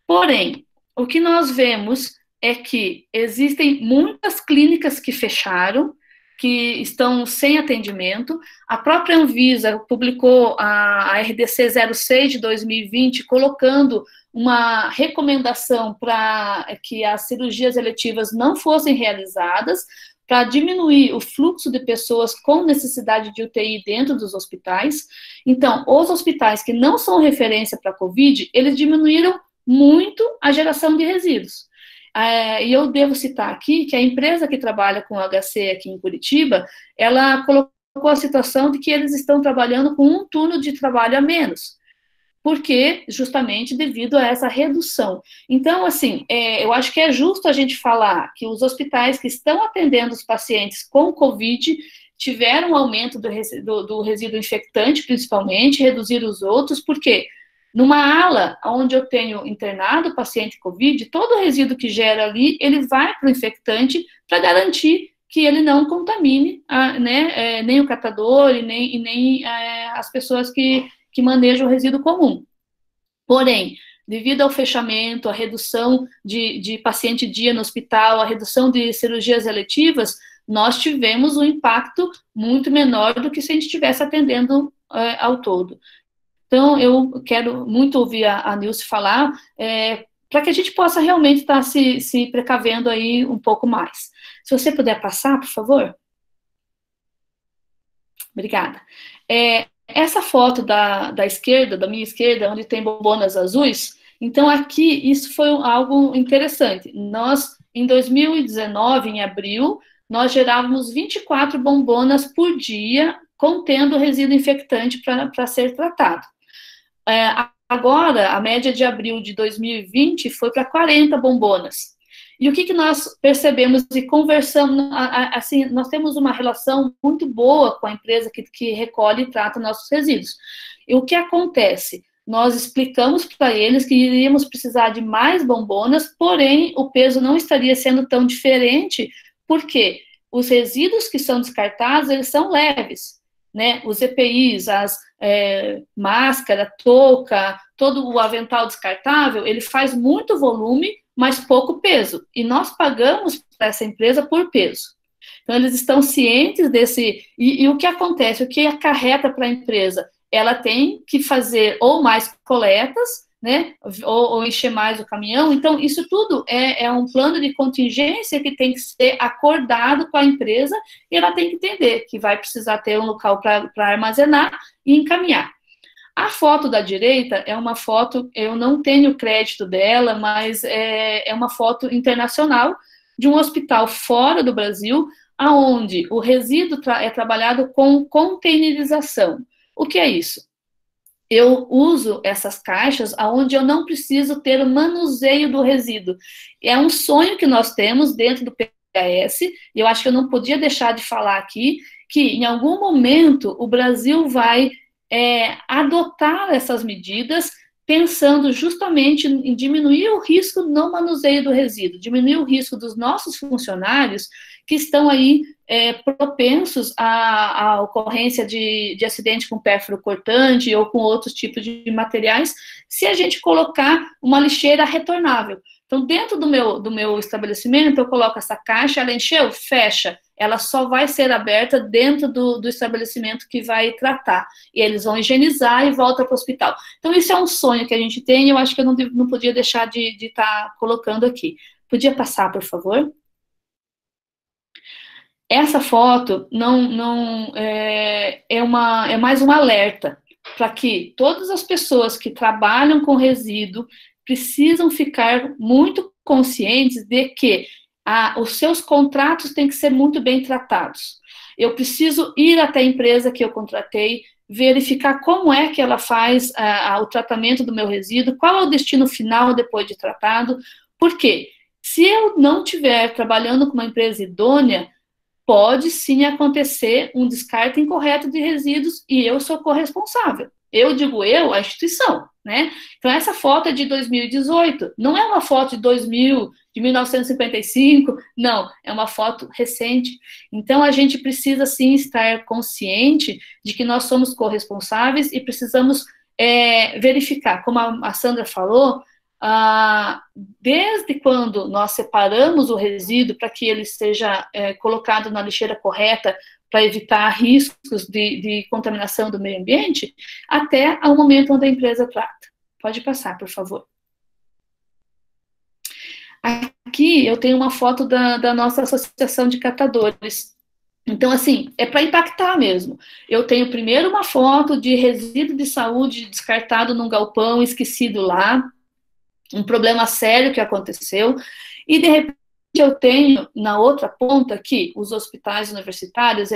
Porém, o que nós vemos é que existem muitas clínicas que fecharam, que estão sem atendimento. A própria Anvisa publicou a RDC 06 de 2020, colocando uma recomendação para que as cirurgias eletivas não fossem realizadas, para diminuir o fluxo de pessoas com necessidade de UTI dentro dos hospitais. Então, os hospitais que não são referência para a COVID, eles diminuíram muito a geração de resíduos. E eu devo citar aqui que a empresa que trabalha com HC aqui em Curitiba, ela colocou a situação de que eles estão trabalhando com um turno de trabalho a menos, porque justamente devido a essa redução. Então, assim, eu acho que é justo a gente falar que os hospitais que estão atendendo os pacientes com Covid tiveram um aumento do resíduo infectante, principalmente, reduzir os outros, porque numa ala onde eu tenho internado paciente COVID, todo o resíduo que gera ali, ele vai para o infectante para garantir que ele não contamine, nem o catador e nem as pessoas que manejam o resíduo comum. Porém, devido ao fechamento, à redução de paciente dia no hospital, a redução de cirurgias eletivas, nós tivemos um impacto muito menor do que se a gente estivesse atendendo ao todo. Então, eu quero muito ouvir a Nilce falar, para que a gente possa realmente estar se precavendo aí um pouco mais. Se você puder passar, por favor. Obrigada. Essa foto da esquerda, da minha esquerda, onde tem bombonas azuis, então aqui isso foi algo interessante. Nós, em 2019, em abril, nós gerávamos 24 bombonas por dia, contendo resíduo infectante para ser tratado. Agora, a média de abril de 2020 foi para 40 bombonas. E o que nós percebemos e conversamos, assim, nós temos uma relação muito boa com a empresa que recolhe e trata nossos resíduos. E o que acontece? Nós explicamos para eles que iríamos precisar de mais bombonas, porém, o peso não estaria sendo tão diferente, porque os resíduos que são descartados, eles são leves, né? Os EPIs, as máscara, touca, todo o avental descartável, ele faz muito volume, mas pouco peso. E nós pagamos para essa empresa por peso. Então, eles estão cientes desse... E o que acontece? O que acarreta para a empresa? Ela tem que fazer ou mais coletas, né? Ou encher mais o caminhão. Então, isso tudo é um plano de contingência que tem que ser acordado com a empresa e ela tem que entender que vai precisar ter um local para armazenar e encaminhar. A foto da direita é uma foto, eu não tenho crédito dela, mas é uma foto internacional de um hospital fora do Brasil, aonde o resíduo é trabalhado com containerização. O que é isso? Eu uso essas caixas onde eu não preciso ter o manuseio do resíduo. É um sonho que nós temos dentro do PHS, e eu acho que eu não podia deixar de falar aqui, que em algum momento o Brasil vai adotar essas medidas, pensando justamente em diminuir o risco no manuseio do resíduo, diminuir o risco dos nossos funcionários que estão aí propensos à ocorrência de acidente com pérfuro cortante ou com outros tipos de materiais, se a gente colocar uma lixeira retornável. Então, dentro do meu estabelecimento, eu coloco essa caixa, ela encheu, fecha. Ela só vai ser aberta dentro do estabelecimento que vai tratar. E eles vão higienizar e volta para o hospital. Então, isso é um sonho que a gente tem, e eu acho que eu não podia deixar de estar colocando aqui. Podia passar, por favor? Essa foto é mais um alerta para que todas as pessoas que trabalham com resíduo precisam ficar muito conscientes de que os seus contratos têm que ser muito bem tratados. Eu preciso ir até a empresa que eu contratei, verificar como é que ela faz o tratamento do meu resíduo, qual é o destino final depois de tratado, porque se eu não estiver trabalhando com uma empresa idônea, pode sim acontecer um descarte incorreto de resíduos e eu sou corresponsável. Eu digo a instituição, né? Então, essa foto é de 2018, não é uma foto de 1955, não, é uma foto recente. Então, a gente precisa sim estar consciente de que nós somos corresponsáveis e precisamos verificar, como a Sandra falou, desde quando nós separamos o resíduo para que ele seja colocado na lixeira correta para evitar riscos de contaminação do meio ambiente, até ao momento onde a empresa trata. Pode passar, por favor. Aqui eu tenho uma foto da nossa associação de catadores. Então, assim, é para impactar mesmo. Eu tenho primeiro uma foto de resíduo de saúde descartado num galpão esquecido lá, um problema sério que aconteceu, e de repente eu tenho na outra ponta que os hospitais universitários,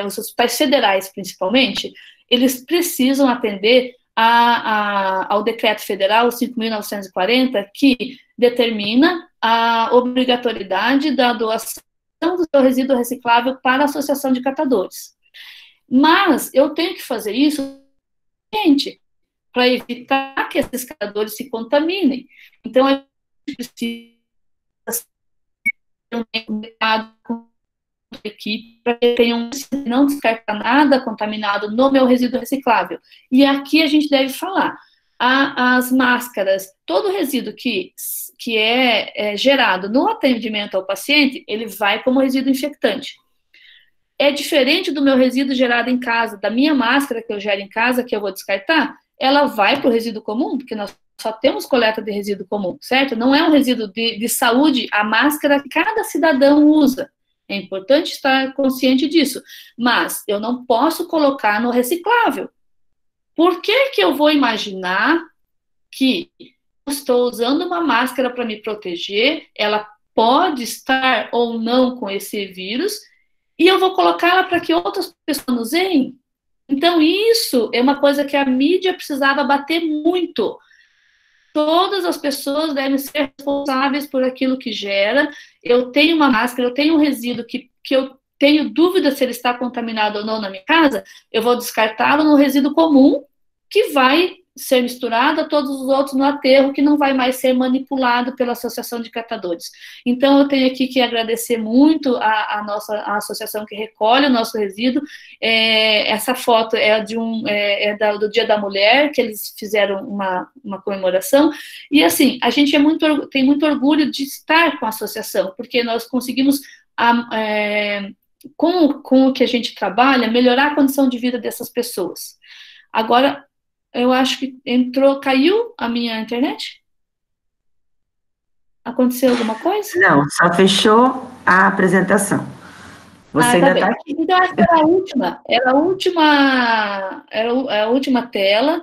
os hospitais federais principalmente, eles precisam atender ao decreto federal 5.940, que determina a obrigatoriedade da doação do seu resíduo reciclável para a associação de catadores. Mas eu tenho que fazer isso, gente, para evitar que esses catadores se contaminem. Então, a gente precisa ter um cuidado com a equipe para que não descartar nada contaminado no meu resíduo reciclável. E aqui a gente deve falar, as máscaras, todo resíduo que é gerado no atendimento ao paciente, ele vai como resíduo infectante. É diferente do meu resíduo gerado em casa, da minha máscara que eu gero em casa, que eu vou descartar, ela vai para o resíduo comum, porque nós só temos coleta de resíduo comum, certo? Não é um resíduo de saúde, a máscara que cada cidadão usa. É importante estar consciente disso. Mas eu não posso colocar no reciclável. Por que eu vou imaginar que eu estou usando uma máscara para me proteger, ela pode estar ou não com esse vírus, e eu vou colocá-la para que outras pessoas usem? Então, isso é uma coisa que a mídia precisava bater muito. Todas as pessoas devem ser responsáveis por aquilo que gera. Eu tenho uma máscara, eu tenho um resíduo que eu tenho dúvida se ele está contaminado ou não na minha casa, eu vou descartá-lo no resíduo comum, que vai ser misturado a todos os outros no aterro, que não vai mais ser manipulado pela Associação de Catadores. Então, eu tenho aqui que agradecer muito a associação que recolhe o nosso resíduo. Essa foto é do Dia da Mulher, que eles fizeram uma comemoração, e assim, a gente tem muito orgulho de estar com a associação, porque nós conseguimos, com o que a gente trabalha, melhorar a condição de vida dessas pessoas. Agora, eu acho que caiu a minha internet? Aconteceu alguma coisa? Não, só fechou a apresentação. Você ainda está aqui. Então, essa era a última tela.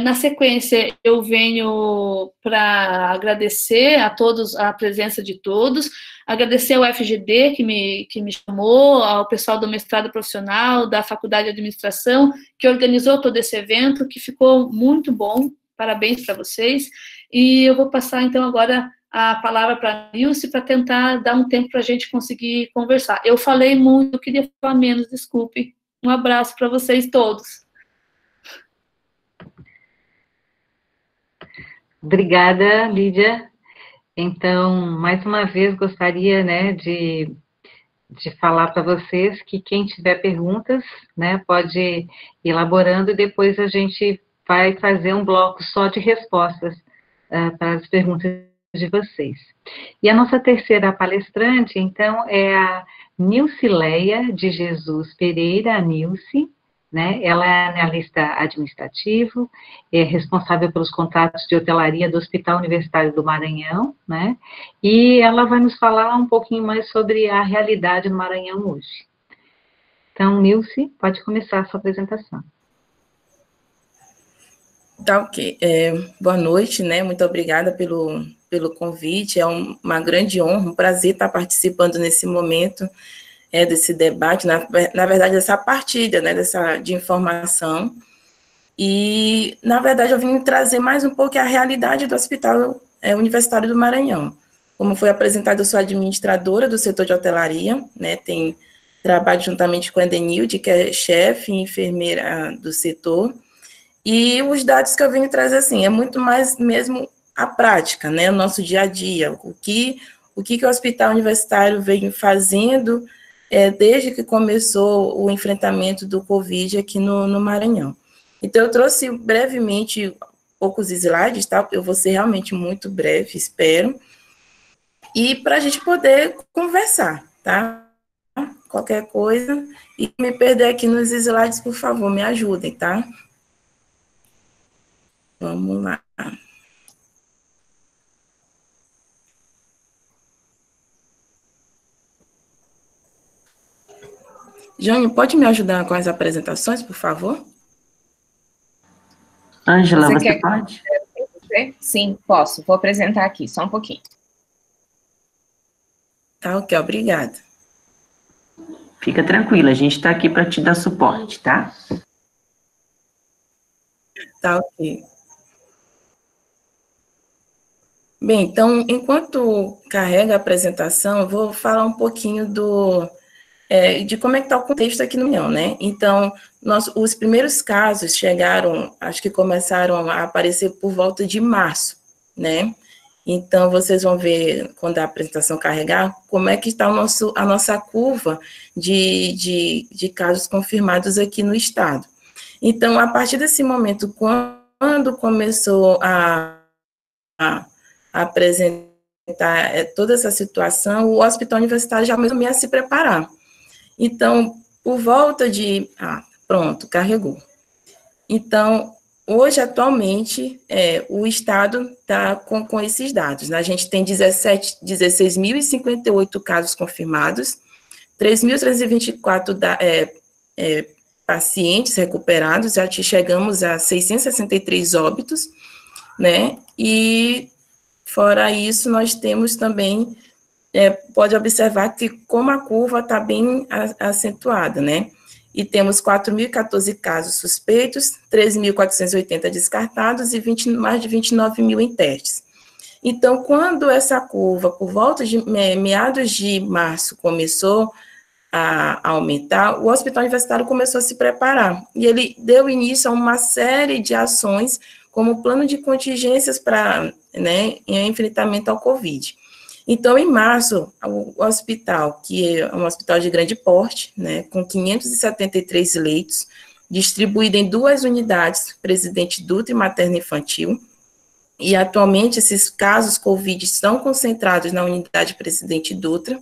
Na sequência, eu venho para agradecer a todos, a presença de todos, agradecer ao FGD que me chamou, ao pessoal do mestrado profissional, da Faculdade de Administração, que organizou todo esse evento, que ficou muito bom. Parabéns para vocês. E eu vou passar, então, agora a palavra para a Nilce, para tentar dar um tempo para a gente conseguir conversar. Eu falei muito, eu queria falar menos, desculpe. Um abraço para vocês todos. Obrigada, Lídia. Então, mais uma vez, gostaria, né, de falar para vocês que quem tiver perguntas, né, pode ir elaborando, e depois a gente vai fazer um bloco só de respostas para as perguntas de vocês. E a nossa terceira palestrante, então, é a Nilcileia de Jesus Pereira, a Nilce, né? Ela é analista administrativo, é responsável pelos contratos de hotelaria do Hospital Universitário do Maranhão, né? E ela vai nos falar um pouquinho mais sobre a realidade no Maranhão hoje. Então, Nilce, pode começar a sua apresentação. Tá, ok. Boa noite, né? Muito obrigada pelo convite. É uma grande honra, um prazer estar participando nesse momento desse debate, na verdade, dessa partilha, né, de informação. E, na verdade, eu vim trazer mais um pouco a realidade do Hospital Universitário do Maranhão. Como foi apresentado, eu sou administradora do setor de hotelaria, né? Trabalho juntamente com a Edenilde, que é chefe e enfermeira do setor. E os dados que eu venho trazer, assim, é muito mais mesmo a prática, né, o nosso dia a dia, o que o Hospital Universitário vem fazendo desde que começou o enfrentamento do Covid aqui no Maranhão. Então, eu trouxe brevemente poucos slides, tá? Eu vou ser realmente muito breve, espero, e para a gente poder conversar, tá? Qualquer coisa, e me perder aqui nos slides, por favor, me ajudem, tá? Vamos lá. Jânio, pode me ajudar com as apresentações, por favor? Ângela, você pode? Sim, posso. Vou apresentar aqui, só um pouquinho. Tá, ok, obrigada. Fica tranquila, a gente está aqui para te dar suporte, tá? Tá, ok. Bem, então, enquanto carrega a apresentação, eu vou falar um pouquinho de como é que está o contexto aqui no Maranhão, né? Então, os primeiros casos chegaram, acho que começaram a aparecer por volta de março, né? Então, vocês vão ver, quando a apresentação carregar, como é que está a nossa curva de casos confirmados aqui no estado. Então, a partir desse momento, quando começou a apresentar toda essa situação, o Hospital Universitário já mesmo ia se preparar. Então, por volta de... pronto, carregou. Então, hoje, atualmente, o Estado está com esses dados, né? A gente tem 16.058 casos confirmados, 3.324 pacientes recuperados, já chegamos a 663 óbitos, né? E, fora isso, nós temos também... pode observar que como a curva está bem acentuada, né? E temos 4.014 casos suspeitos, 13.480 descartados e mais de 29 mil em testes. Então, quando essa curva, por volta de meados de março, começou a aumentar, o Hospital Universitário começou a se preparar. E ele deu início a uma série de ações como plano de contingências para, né, em enfrentamento ao Covid. Então, em março, o hospital, que é um hospital de grande porte, né, com 573 leitos, distribuído em 2 unidades, Presidente Dutra e Materno Infantil, e atualmente esses casos Covid estão concentrados na unidade Presidente Dutra.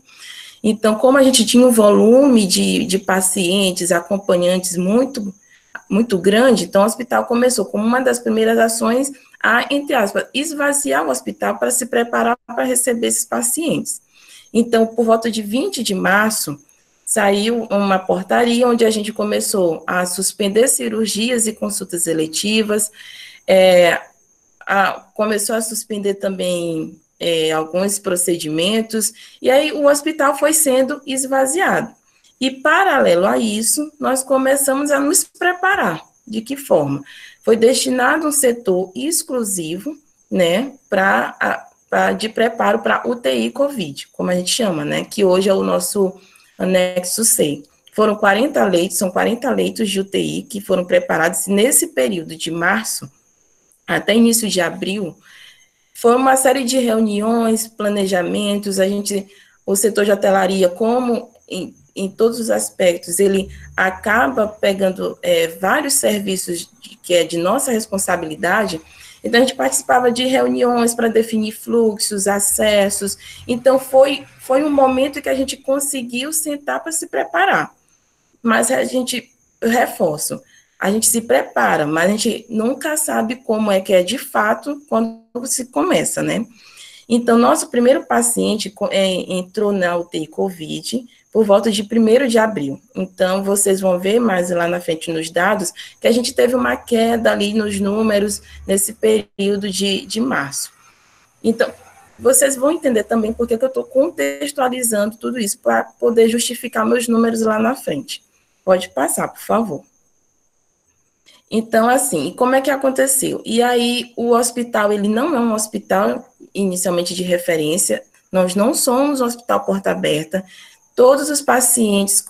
Então, como a gente tinha um volume de pacientes, acompanhantes muito grande, então o hospital começou como uma das primeiras ações a, entre aspas, esvaziar o hospital para se preparar para receber esses pacientes. Então, por volta de 20 de março, saiu uma portaria onde a gente começou a suspender cirurgias e consultas eletivas, começou a suspender também alguns procedimentos, e aí o hospital foi sendo esvaziado. E, paralelo a isso, nós começamos a nos preparar. De que forma? Foi destinado um setor exclusivo, né, de preparo para UTI Covid, como a gente chama, né, que hoje é o nosso anexo C. Foram 40 leitos, são 40 leitos de UTI que foram preparados nesse período de março até início de abril. Foi uma série de reuniões, planejamentos, o setor de hotelaria, como em todos os aspectos, ele acaba pegando vários serviços que é de nossa responsabilidade. Então, a gente participava de reuniões para definir fluxos, acessos. Então, foi um momento que a gente conseguiu sentar para se preparar. Mas reforço, a gente se prepara, mas a gente nunca sabe como é que é de fato quando se começa, né? Então, nosso primeiro paciente entrou na UTI Covid por volta de 1º de abril. Então, vocês vão ver mais lá na frente nos dados que a gente teve uma queda ali nos números nesse período de março. Então, vocês vão entender também porque que eu estou contextualizando tudo isso para poder justificar meus números lá na frente. Pode passar, por favor. Então, assim, como é que aconteceu? E aí, o hospital, ele não é um hospital inicialmente de referência, nós não somos um hospital porta aberta. Todos os pacientes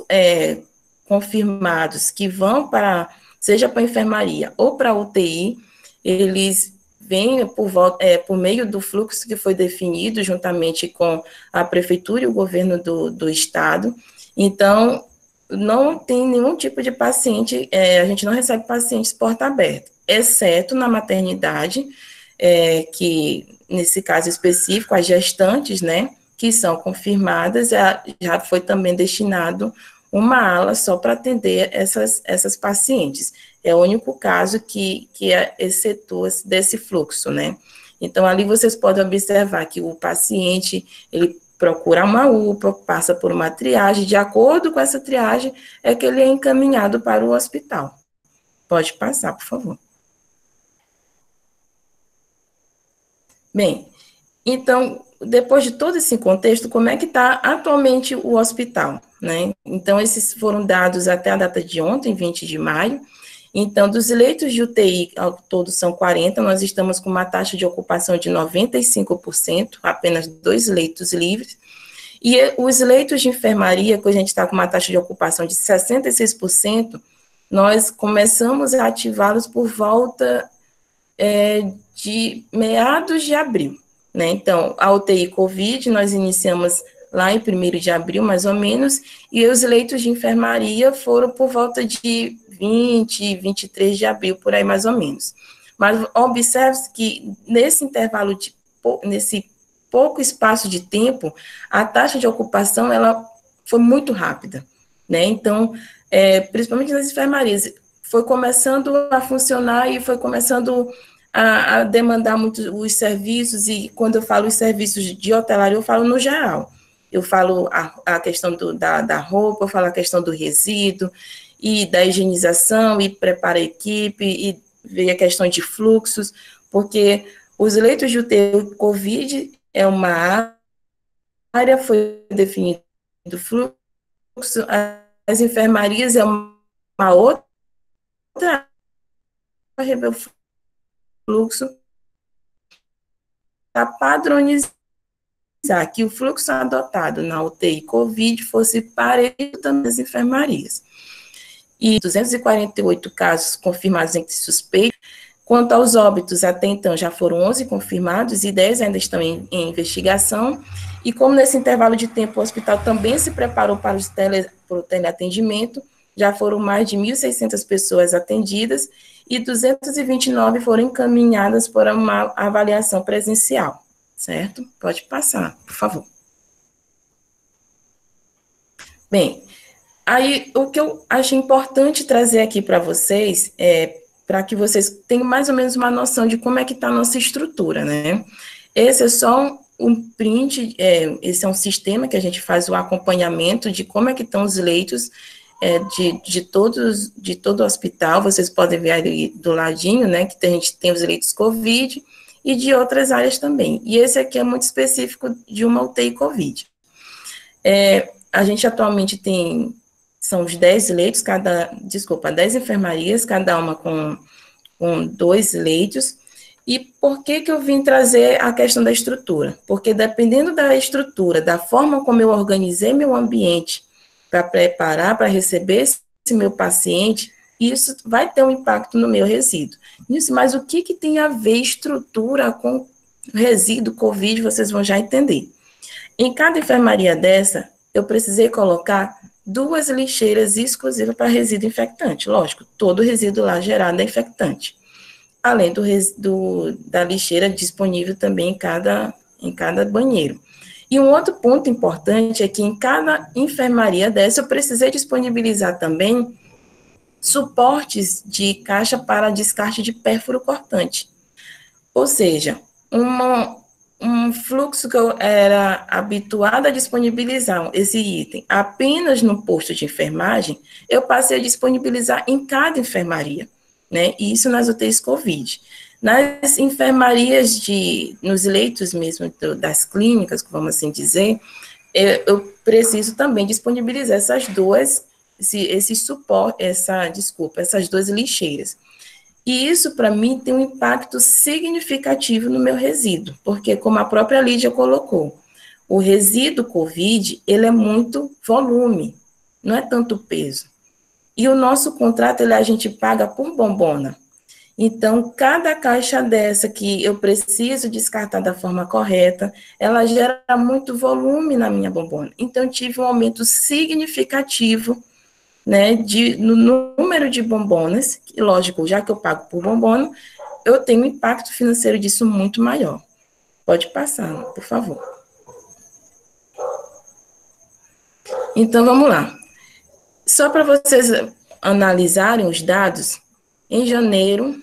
confirmados que vão seja para a enfermaria ou para a UTI, eles vêm por meio do fluxo que foi definido juntamente com a prefeitura e o governo do estado. Então, não tem nenhum tipo de paciente, a gente não recebe pacientes porta aberta, exceto na maternidade, que nesse caso específico, as gestantes, né, que são confirmadas, já foi também destinado uma ala só para atender essas pacientes. É o único caso que excetua desse fluxo, né? Então, ali vocês podem observar que o paciente, ele procura uma UPA, passa por uma triagem, de acordo com essa triagem, é que ele é encaminhado para o hospital. Pode passar, por favor. Bem, então, depois de todo esse contexto, como é que está atualmente o hospital, né? Então, esses foram dados até a data de ontem, 20 de maio. Então, dos leitos de UTI, ao todo são 40, nós estamos com uma taxa de ocupação de 95%, apenas 2 leitos livres. E os leitos de enfermaria, que a gente está com uma taxa de ocupação de 66%, nós começamos a ativá-los por volta de meados de abril, né? Então, a UTI Covid, nós iniciamos lá em 1º de abril, mais ou menos, e os leitos de enfermaria foram por volta de 20, 23 de abril, por aí mais ou menos. Mas observe-se que nesse intervalo, nesse pouco espaço de tempo, a taxa de ocupação, ela foi muito rápida, né? Então, principalmente nas enfermarias, foi começando a funcionar e foi começando a demandar muito os serviços, e quando eu falo os serviços de hotelaria, eu falo no geral. Eu falo a questão da roupa, eu falo a questão do resíduo, e da higienização, e prepara a equipe, e ver a questão de fluxos, porque os leitos de UTI Covid é uma área, foi definido o fluxo, as enfermarias é uma outra área, o fluxo para padronizar que o fluxo adotado na UTI Covid fosse parecido também nas enfermarias. E 248 casos confirmados entre suspeitos, Quanto aos óbitos, até então já foram 11 confirmados e 10 ainda estão em investigação. E como nesse intervalo de tempo o hospital também se preparou para o teleatendimento, já foram mais de 1.600 pessoas atendidas e 229 foram encaminhadas para uma avaliação presencial, certo? Pode passar, por favor. Bem, aí o que eu acho importante trazer aqui para vocês para que vocês tenham mais ou menos uma noção de como é que está a nossa estrutura, né? Esse é só um print, esse é um sistema que a gente faz o acompanhamento de como é que estão os leitos de todo o hospital. Vocês podem ver ali do ladinho, né, que a gente tem os leitos COVID e de outras áreas também. E esse aqui é muito específico de uma UTI COVID. A gente atualmente são os 10 leitos, 10 enfermarias, cada uma com 2 leitos. E por que eu vim trazer a questão da estrutura? Porque dependendo da estrutura, da forma como eu organizei meu ambiente para preparar, para receber esse meu paciente, isso vai ter um impacto no meu resíduo. Mas o que tem a ver estrutura com resíduo COVID, vocês vão já entender. Em cada enfermaria dessa, eu precisei colocar 2 lixeiras exclusivas para resíduo infectante. Lógico, todo resíduo lá gerado é infectante. Além da lixeira disponível também em cada banheiro. E um outro ponto importante é que em cada enfermaria dessa eu precisei disponibilizar também suportes de caixa para descarte de pérfuro cortante. Ou seja, um fluxo que eu era habituada a disponibilizar esse item apenas no posto de enfermagem, eu passei a disponibilizar em cada enfermaria, né? E isso nas UTIs COVID. Nas enfermarias nos leitos mesmo das clínicas, vamos assim dizer, eu preciso também disponibilizar essas 2 lixeiras. E isso, para mim, tem um impacto significativo no meu resíduo, porque, como a própria Lídia colocou, o resíduo COVID, ele é muito volume, não é tanto peso. E o nosso contrato, a gente paga por bombona. Então, cada caixa dessa que eu preciso descartar da forma correta, ela gera muito volume na minha bombona. Então, eu tive um aumento significativo, né, no número de bombonas, e lógico, já que eu pago por bombona, eu tenho um impacto financeiro disso muito maior. Pode passar, por favor. Então, vamos lá. Só para vocês analisarem os dados, em janeiro,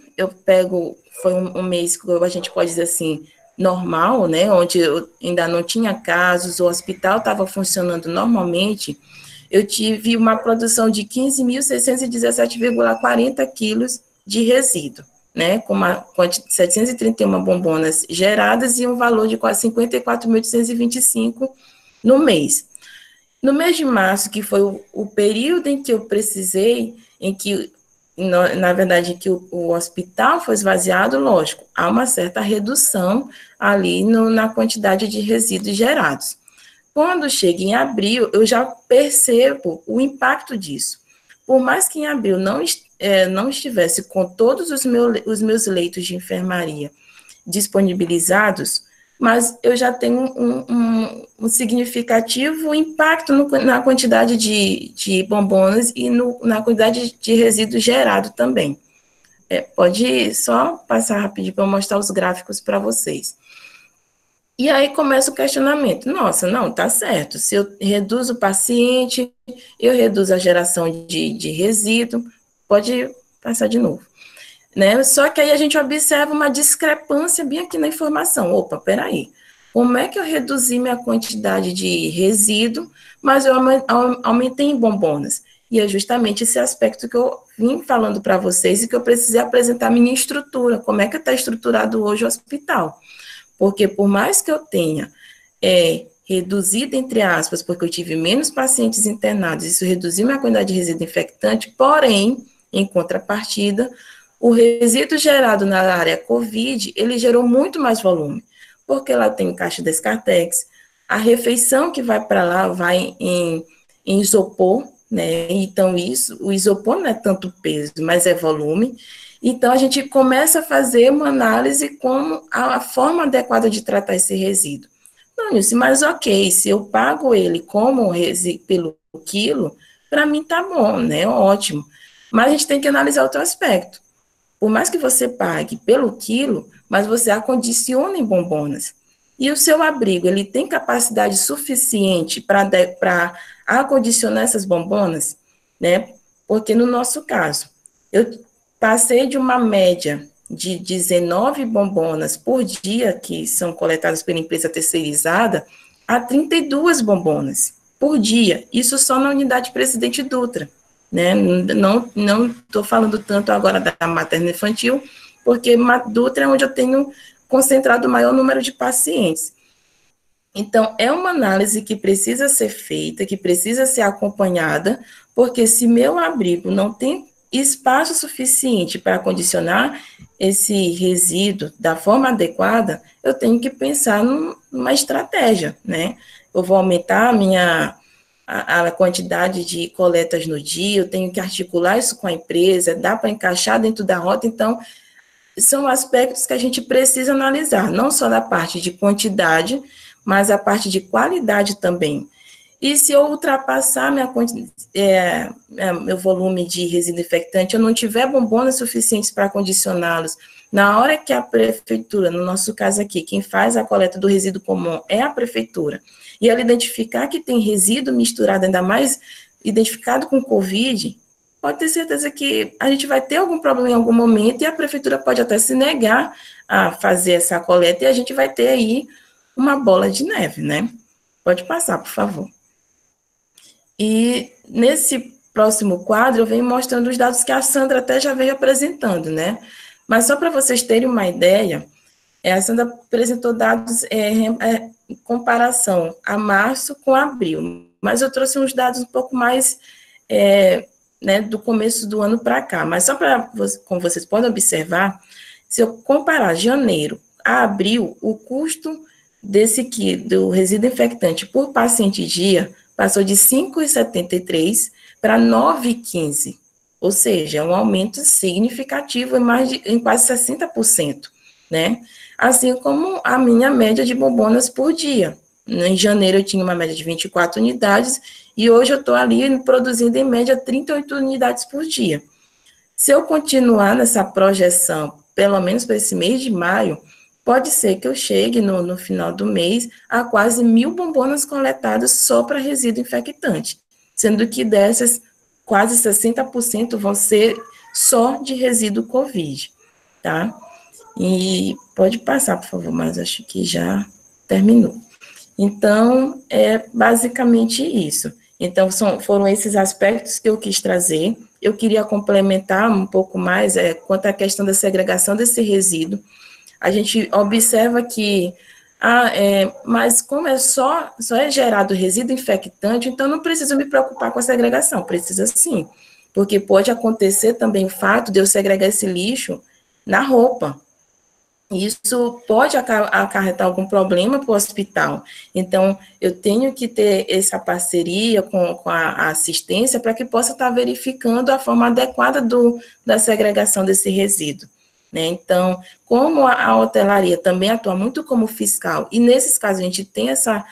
foi um mês que a gente pode dizer assim, normal, né, onde eu ainda não tinha casos, o hospital estava funcionando normalmente. Eu tive uma produção de 15.617,40 quilos de resíduo, né, com 731 bombonas geradas e um valor de quase 54.825 no mês. No mês de março, que foi o período em que eu precisei, na verdade, que o hospital foi esvaziado, lógico, há uma certa redução ali na quantidade de resíduos gerados. Quando chega em abril, eu já percebo o impacto disso. Por mais que em abril não estivesse com todos os meus leitos de enfermaria disponibilizados, mas eu já tenho um significativo impacto na quantidade de bombonas e na quantidade de resíduos gerado também. Pode só passar rapidinho para eu mostrar os gráficos para vocês. E aí começa o questionamento. Nossa, não, tá certo. Se eu reduzo o paciente, eu reduzo a geração de resíduo. Pode passar de novo. Né? Só que aí a gente observa uma discrepância bem aqui na informação. Opa, peraí. Como é que eu reduzi minha quantidade de resíduo, mas eu aumentei em bombonas? E é justamente esse aspecto que eu vim falando para vocês e que eu precisei apresentar minha estrutura. Como é que está estruturado hoje o hospital? Porque por mais que eu tenha reduzido, entre aspas, porque eu tive menos pacientes internados, isso reduziu minha quantidade de resíduo infectante, porém, em contrapartida, o resíduo gerado na área COVID, ele gerou muito mais volume, porque lá tem caixa Descartex, a refeição que vai para lá vai em isopor, né? Então, o isopor não é tanto peso, mas é volume. Então, a gente começa a fazer uma análise como a forma adequada de tratar esse resíduo. Não, Nilce, mas ok, se eu pago ele como pelo quilo, para mim tá bom, né? Ótimo. Mas a gente tem que analisar outro aspecto. Por mais que você pague pelo quilo, mas você acondiciona em bombonas. E o seu abrigo, ele tem capacidade suficiente para acondicionar essas bombonas, né? Porque no nosso caso, eu passei de uma média de 19 bombonas por dia, que são coletadas pela empresa terceirizada, a 32 bombonas por dia. Isso só na unidade Presidente Dutra, né? Não estou falando tanto agora da materna infantil, porque Dutra é onde eu tenho concentrado o maior número de pacientes. Então, é uma análise que precisa ser feita, que precisa ser acompanhada, porque se meu abrigo não tem espaço suficiente para acondicionar esse resíduo da forma adequada, eu tenho que pensar numa estratégia, né? Eu vou aumentar a quantidade de coletas no dia, eu tenho que articular isso com a empresa, dá para encaixar dentro da rota, então, são aspectos que a gente precisa analisar, não só da parte de quantidade, mas a parte de qualidade também. E se eu ultrapassar meu volume de resíduo infectante, eu não tiver bombonas suficientes para acondicioná-los, na hora que a prefeitura, no nosso caso aqui, quem faz a coleta do resíduo comum é a prefeitura, e ela identificar que tem resíduo misturado, ainda mais identificado com Covid, pode ter certeza que a gente vai ter algum problema em algum momento, e a prefeitura pode até se negar a fazer essa coleta, e a gente vai ter aí uma bola de neve, né? Pode passar, por favor. E nesse próximo quadro, eu venho mostrando os dados que a Sandra até já veio apresentando, né? Mas só para vocês terem uma ideia, a Sandra apresentou dados em comparação a março com abril, mas eu trouxe uns dados um pouco mais né, do começo do ano para cá. Mas só para, como vocês podem observar, se eu comparar janeiro a abril, o custo do resíduo infectante por paciente dia passou de 5,73 para 9,15, ou seja, um aumento significativo em quase 60%, né? Assim como a minha média de bombonas por dia. Em janeiro eu tinha uma média de 24 unidades e hoje eu estou ali produzindo em média 38 unidades por dia. Se eu continuar nessa projeção, pelo menos para esse mês de maio, pode ser que eu chegue no final do mês a quase 1.000 bombonas coletadas só para resíduo infectante, sendo que dessas, quase 60% vão ser só de resíduo COVID, tá? E pode passar, por favor, mas acho que já terminou. Então, é basicamente isso. Então, foram esses aspectos que eu quis trazer. Eu queria complementar um pouco mais quanto à questão da segregação desse resíduo. A gente observa que, mas como só é gerado resíduo infectante, então não preciso me preocupar com a segregação, precisa sim, porque pode acontecer também o fato de eu segregar esse lixo na roupa. Isso pode acarretar algum problema para o hospital. Então, eu tenho que ter essa parceria com a assistência para que possa estar verificando a forma adequada da segregação desse resíduo. Né? Então, como a hotelaria também atua muito como fiscal, e nesses casos a gente tem essa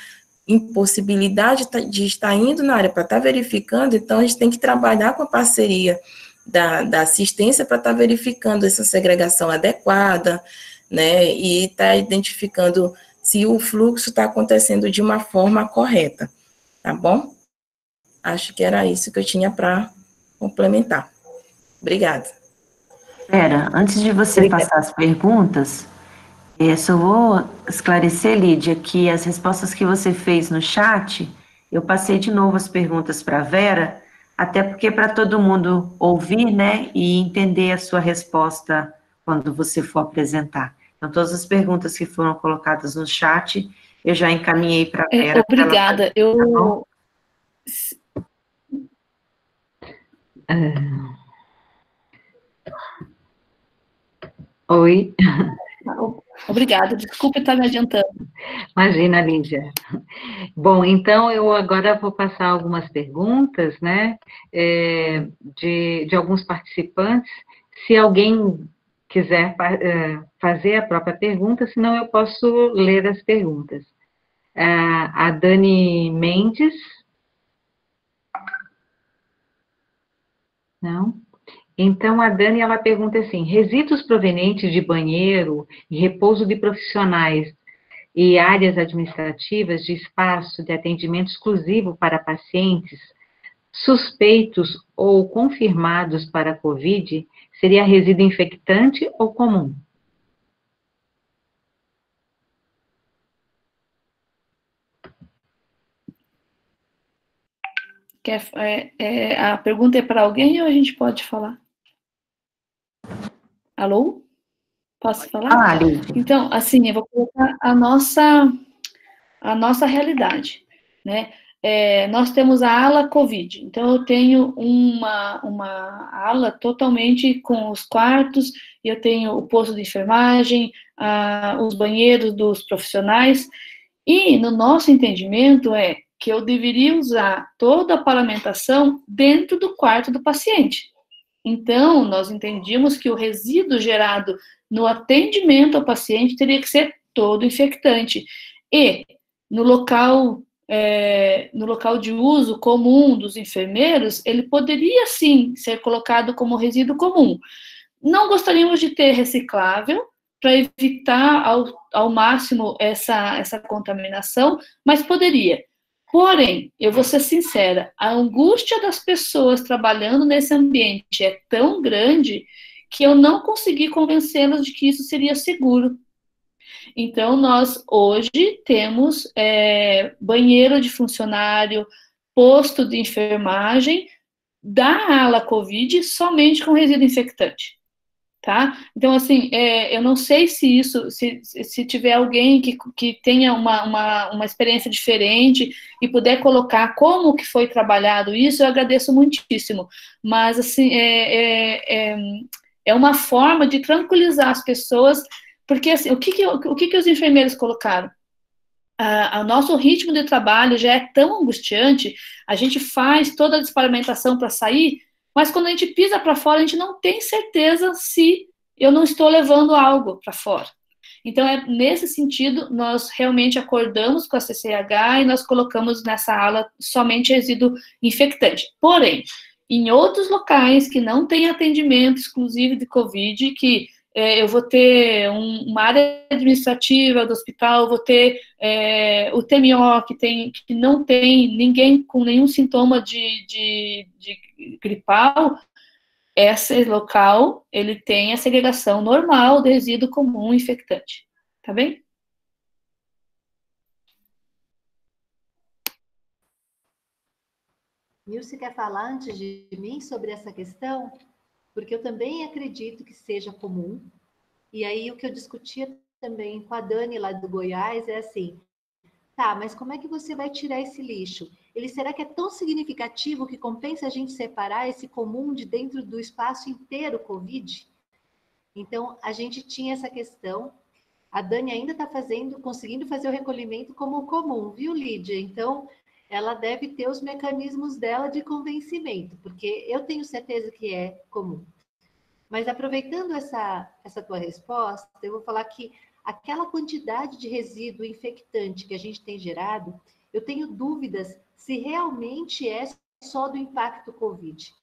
impossibilidade de estar indo na área para estar verificando, então a gente tem que trabalhar com a parceria da assistência para estar verificando essa segregação adequada, né, e estar identificando se o fluxo está acontecendo de uma forma correta, tá bom? Acho que era isso que eu tinha para complementar. Obrigada. Pera, antes de você passar as perguntas, só vou esclarecer, Lídia, que as respostas que você fez no chat, eu passei de novo as perguntas para a Vera, até porque para todo mundo ouvir, né, e entender a sua resposta quando você for apresentar. Então, todas as perguntas que foram colocadas no chat, eu já encaminhei para a Vera. Obrigada. Oi. Obrigada, desculpe estar me adiantando. Imagina, Lídia. Bom, então eu agora vou passar algumas perguntas, né, de alguns participantes. se alguém quiser fazer a própria pergunta, senão eu posso ler as perguntas. A Dani Mendes. Não? Então, a Dani, ela pergunta assim, resíduos provenientes de banheiro e repouso de profissionais e áreas administrativas de espaço de atendimento exclusivo para pacientes suspeitos ou confirmados para a COVID, seria resíduo infectante ou comum? A pergunta é para alguém ou a gente pode falar? Alô? Posso falar? Ah, Lídia. Então, assim, eu vou colocar a nossa realidade, né? Nós temos a ala COVID, então eu tenho uma ala totalmente com os quartos, eu tenho o posto de enfermagem, os banheiros dos profissionais, e no nosso entendimento é que eu deveria usar toda a paramentação dentro do quarto do paciente. Então, nós entendíamos que o resíduo gerado no atendimento ao paciente teria que ser todo infectante. E no local de uso comum dos enfermeiros, ele poderia sim ser colocado como resíduo comum. Não gostaríamos de ter reciclável para evitar ao máximo essa contaminação, mas poderia. Porém, eu vou ser sincera, a angústia das pessoas trabalhando nesse ambiente é tão grande que eu não consegui convencê-las de que isso seria seguro. Então, nós hoje temos banheiro de funcionário, posto de enfermagem da ala COVID somente com resíduo infectante. Tá? Então, assim, eu não sei se se tiver alguém que tenha uma experiência diferente e puder colocar como que foi trabalhado isso, eu agradeço muitíssimo. Mas, assim, é uma forma de tranquilizar as pessoas, porque, assim, o que os enfermeiros colocaram? O nosso ritmo de trabalho já é tão angustiante, a gente faz toda a desparamentação para sair, mas quando a gente pisa para fora, a gente não tem certeza se eu não estou levando algo para fora. Então, nesse sentido, nós realmente acordamos com a CCH e nós colocamos nessa ala somente resíduo infectante. Porém, em outros locais que não tem atendimento exclusivo de COVID, que eu vou ter uma área administrativa do hospital, vou ter o TMO, que não tem ninguém com nenhum sintoma de gripal, esse local, ele tem a segregação normal de resíduo comum infectante. Tá bem? Nilce quer falar antes de mim sobre essa questão? Porque eu também acredito que seja comum. E aí o que eu discutia também com a Dani lá do Goiás é assim, tá, mas como é que você vai tirar esse lixo? Será que é tão significativo que compensa a gente separar esse comum de dentro do espaço inteiro COVID? Então, a gente tinha essa questão. A Dani ainda está conseguindo fazer o recolhimento como comum, viu, Lídia? Então, ela deve ter os mecanismos dela de convencimento, porque eu tenho certeza que é comum. Mas aproveitando essa tua resposta, eu vou falar que aquela quantidade de resíduo infectante que a gente tem gerado, eu tenho dúvidas se realmente é só do impacto COVID.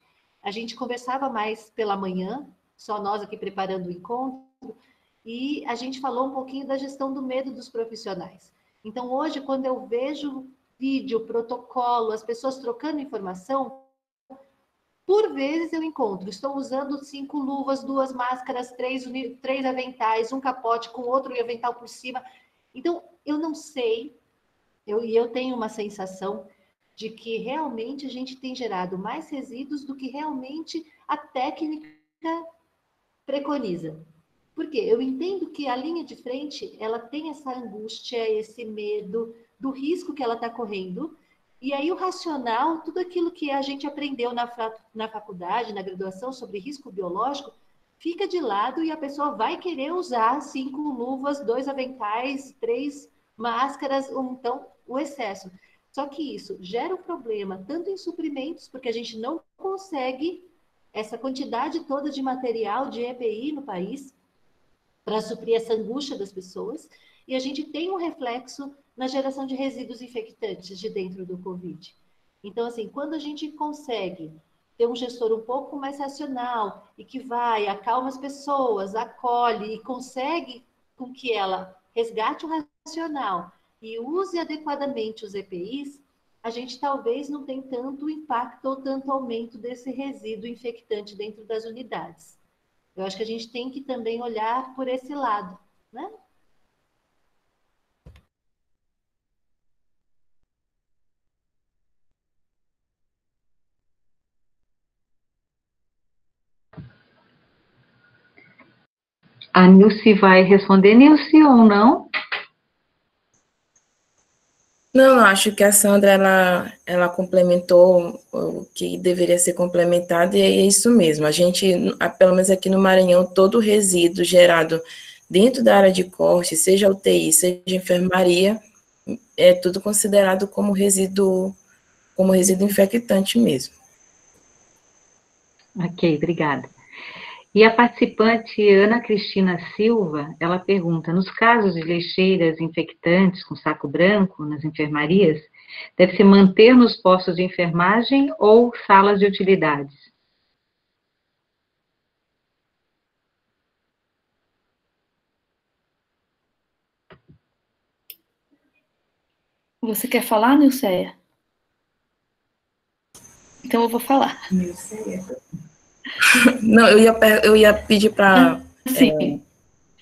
A gente conversava mais pela manhã, só nós aqui preparando o encontro, e a gente falou um pouquinho da gestão do medo dos profissionais. Então, hoje, quando eu vejo vídeo, protocolo, as pessoas trocando informação, por vezes eu encontro, estou usando 5 luvas, 2 máscaras, 3 aventais, um capote com outro avental por cima. Então, eu não sei, eu tenho uma sensação de que realmente a gente tem gerado mais resíduos do que realmente a técnica preconiza. Por quê? Eu entendo que a linha de frente, ela tem essa angústia, esse medo do risco que ela está correndo. E aí o racional, tudo aquilo que a gente aprendeu na faculdade, na graduação sobre risco biológico, fica de lado e a pessoa vai querer usar 5 luvas, 2 aventais, 3 máscaras, então o excesso. Só que isso gera um problema tanto em suprimentos, porque a gente não consegue essa quantidade toda de material de EPI no país para suprir essa angústia das pessoas, e a gente tem um reflexo na geração de resíduos infectantes de dentro do Covid. Então, assim, quando a gente consegue ter um gestor um pouco mais racional e que vai, acalma as pessoas, acolhe e consegue com que ela resgate o racional e use adequadamente os EPIs, a gente talvez não tenha tanto impacto ou tanto aumento desse resíduo infectante dentro das unidades. Eu acho que a gente tem que também olhar por esse lado, né? A Nilce vai responder, Nilce, ou não? Não, acho que a Sandra, ela complementou o que deveria ser complementado, e é isso mesmo. A gente, pelo menos aqui no Maranhão, todo o resíduo gerado dentro da área de corte, seja UTI, seja enfermaria, é tudo considerado como resíduo infectante mesmo. Ok, obrigada. E a participante Ana Cristina Silva, ela pergunta, nos casos de lixeiras infectantes com saco branco nas enfermarias, deve-se manter nos postos de enfermagem ou salas de utilidades? Você quer falar, Nilceia? Então eu vou falar. Não, eu ia pedir para... Sim.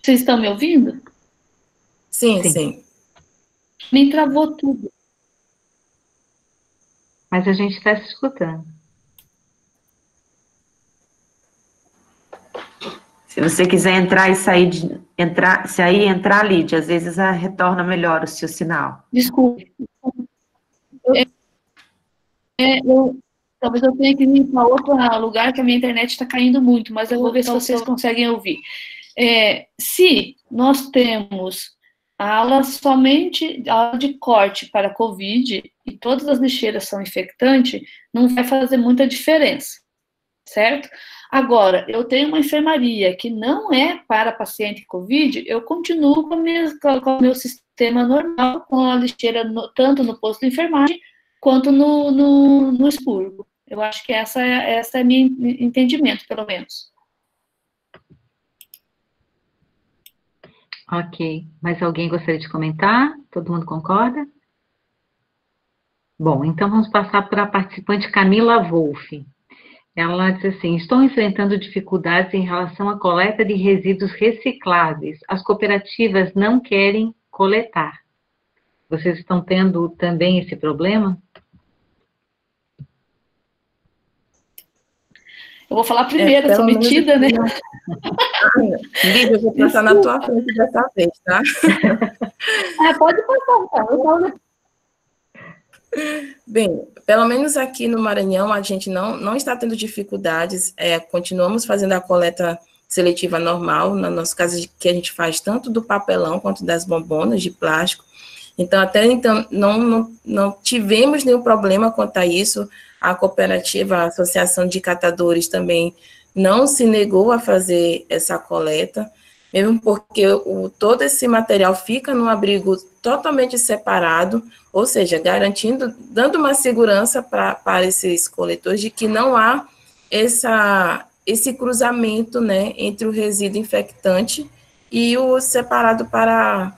Vocês estão me ouvindo? Sim. Me travou tudo. Mas a gente está se escutando. Se você quiser entrar e sair, sair e entrar, Lídia, às vezes retorna melhor o seu sinal. Desculpe. Talvez eu tenha que ir para outro lugar, que a minha internet está caindo muito, mas eu vou ver se vocês conseguem ouvir. Se nós temos somente a ala de corte para Covid, e todas as lixeiras são infectantes, não vai fazer muita diferença, certo? Agora, eu tenho uma enfermaria que não é para paciente Covid, eu continuo com o meu sistema normal, com a lixeira tanto no posto de enfermagem, quanto no expurgo. Eu acho que essa é meu entendimento, pelo menos. Ok. Mais alguém gostaria de comentar? Todo mundo concorda? Bom, então vamos passar para a participante Camila Wolff. Ela diz assim, estou enfrentando dificuldades em relação à coleta de resíduos recicláveis. As cooperativas não querem coletar. Vocês estão tendo também esse problema? Eu vou falar primeiro, sou metida, né? Lídia, eu vou passar na tua frente dessa vez, tá? Pode passar, então. Bem, pelo menos aqui no Maranhão, a gente não está tendo dificuldades, continuamos fazendo a coleta seletiva normal, no nosso caso, que a gente faz tanto do papelão quanto das bombonas de plástico. Então, até então, não tivemos nenhum problema quanto a isso. A cooperativa, a Associação de Catadores também não se negou a fazer essa coleta, mesmo porque todo esse material fica num abrigo totalmente separado, ou seja, garantindo, dando uma segurança para esses coletores de que não há esse cruzamento, né, entre o resíduo infectante e o separado para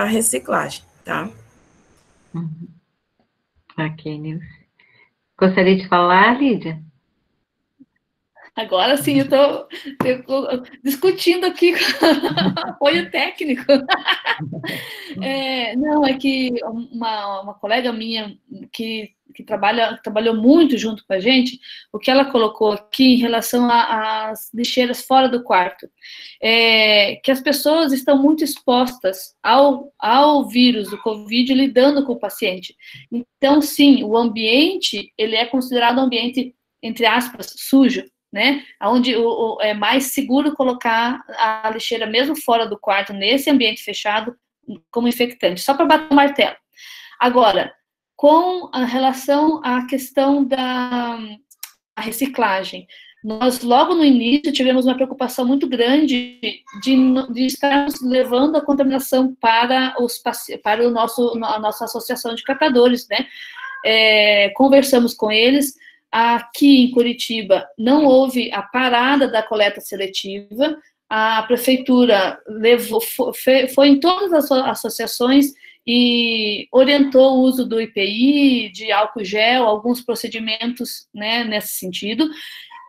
reciclagem, tá? Ok, Nilce. Gostaria de falar, Lídia? Agora sim, eu estou discutindo aqui com apoio técnico. Não, é que uma colega minha que trabalhou muito junto com a gente, o que ela colocou aqui em relação às lixeiras fora do quarto, que as pessoas estão muito expostas ao vírus do Covid lidando com o paciente. Então, sim, o ambiente, ele é considerado um ambiente, entre aspas, sujo, né? Onde é mais seguro colocar a lixeira mesmo fora do quarto, nesse ambiente fechado, como infectante, só para bater o martelo. Agora, com a relação à questão da reciclagem, nós, logo no início, tivemos uma preocupação muito grande de estarmos levando a contaminação para a nossa associação de catadores, né? Conversamos com eles. Aqui em Curitiba não houve a parada da coleta seletiva, a prefeitura foi em todas as associações e orientou o uso do EPI, de álcool gel, alguns procedimentos, né, nesse sentido.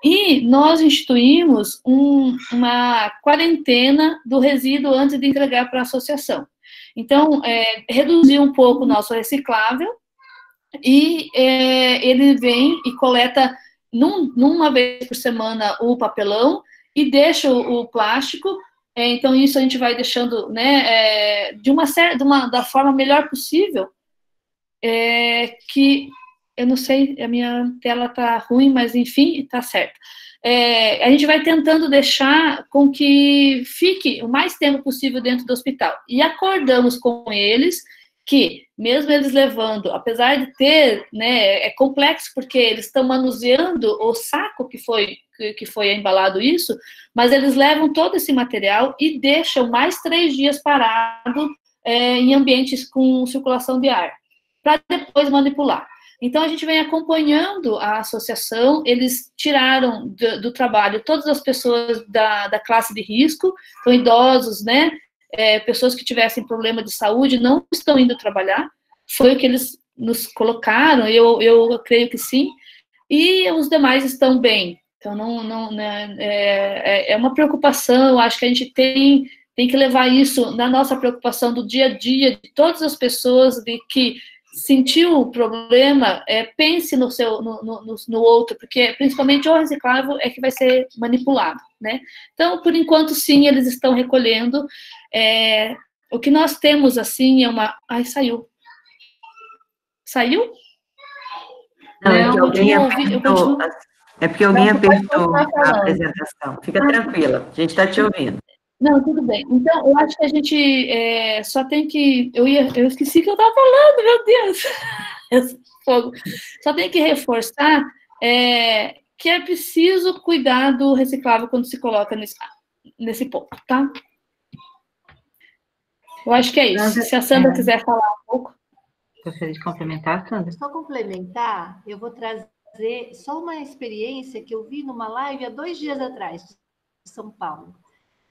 E nós instituímos uma quarentena do resíduo antes de entregar para a associação. Então, reduziu um pouco o nosso reciclável, e ele vem e coleta numa vez por semana o papelão e deixa o plástico. Então, isso a gente vai deixando, né, da forma melhor possível, que eu não sei, a minha tela está ruim, mas enfim, está certo. A gente vai tentando deixar com que fique o mais tempo possível dentro do hospital. E acordamos com eles que, mesmo eles levando, apesar de ter, né, é complexo porque eles estão manuseando o saco que foi embalado isso, mas eles levam todo esse material e deixam mais 3 dias parado em ambientes com circulação de ar, para depois manipular. Então, a gente vem acompanhando a associação, eles tiraram do trabalho todas as pessoas da classe de risco, então idosos, né, pessoas que tivessem problema de saúde não estão indo trabalhar, foi o que eles nos colocaram, eu creio que sim, e os demais estão bem. Então, é uma preocupação, eu acho que a gente tem que levar isso na nossa preocupação do dia a dia, de todas as pessoas, de que sentiu o problema, pense no outro, porque principalmente o reciclável é que vai ser manipulado, né? Então, por enquanto, sim, eles estão recolhendo. O que nós temos, assim, é uma... Ai, saiu. Saiu? Não, é porque alguém apertou a apresentação. Fica tranquila, a gente está te ouvindo. Não, tudo bem. Então, eu acho que a gente só tem que... Eu esqueci que eu estava falando, meu Deus! Só tem que reforçar que é preciso cuidar do reciclável quando se coloca nesse ponto, tá? Eu acho que é isso. Se a Sandra quiser falar um pouco. Gostaria de complementar, Sandra? Só complementar, eu vou trazer só uma experiência que eu vi numa live há 2 dias atrás, de São Paulo.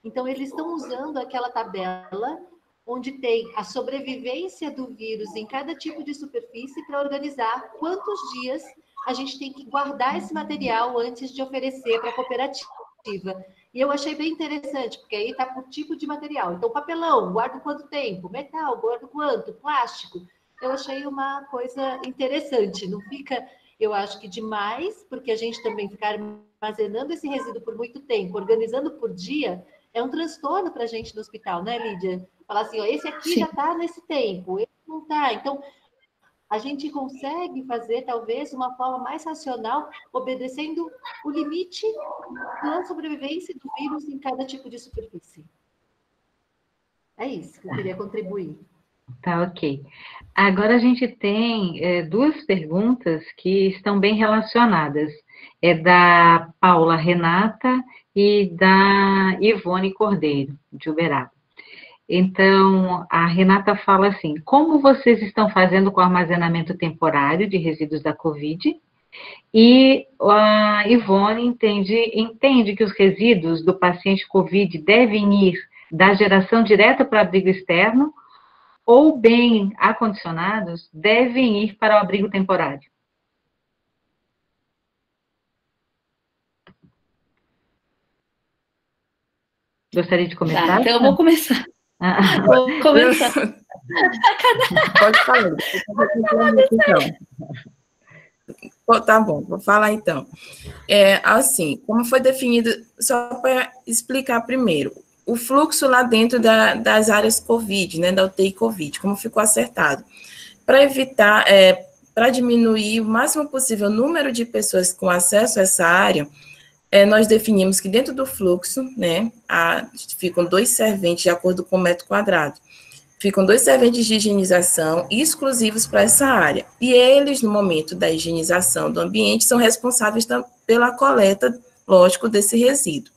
Então, eles estão usando aquela tabela onde tem a sobrevivência do vírus em cada tipo de superfície para organizar quantos dias a gente tem que guardar esse material antes de oferecer para a cooperativa. E eu achei bem interessante, porque aí está por tipo de material. Então, papelão, guardo quanto tempo? Metal, guardo quanto? Plástico. Eu achei uma coisa interessante. Não fica, eu acho que demais, porque a gente também ficar armazenando esse resíduo por muito tempo, organizando por dia... É um transtorno para a gente no hospital, né, Lídia? Falar assim, ó, esse aqui já está nesse tempo, esse não está. Então, a gente consegue fazer, talvez, uma forma mais racional, obedecendo o limite da sobrevivência do vírus em cada tipo de superfície. É isso que eu queria contribuir. Tá, ok. Agora a gente tem 2 perguntas que estão bem relacionadas. É da Paula Renata e da Ivone Cordeiro, de Uberaba. Então, a Renata fala assim, como vocês estão fazendo com o armazenamento temporário de resíduos da Covid? E a Ivone entende que os resíduos do paciente Covid devem ir da geração direta para o abrigo externo ou bem acondicionados devem ir para o abrigo temporário. Gostaria de começar? Tá, então eu vou começar. Vou começar. Pode falar. Tá bom, vou falar então. Assim, como foi definido, só para explicar primeiro, o fluxo lá dentro das áreas COVID, né, da UTI COVID, como ficou acertado. Para evitar, para diminuir o máximo possível o número de pessoas com acesso a essa área, nós definimos que dentro do fluxo, né, ficam 2 serventes de acordo com o metro quadrado. Ficam 2 serventes de higienização exclusivos para essa área. E eles, no momento da higienização do ambiente, são responsáveis pela coleta lógico, desse resíduo.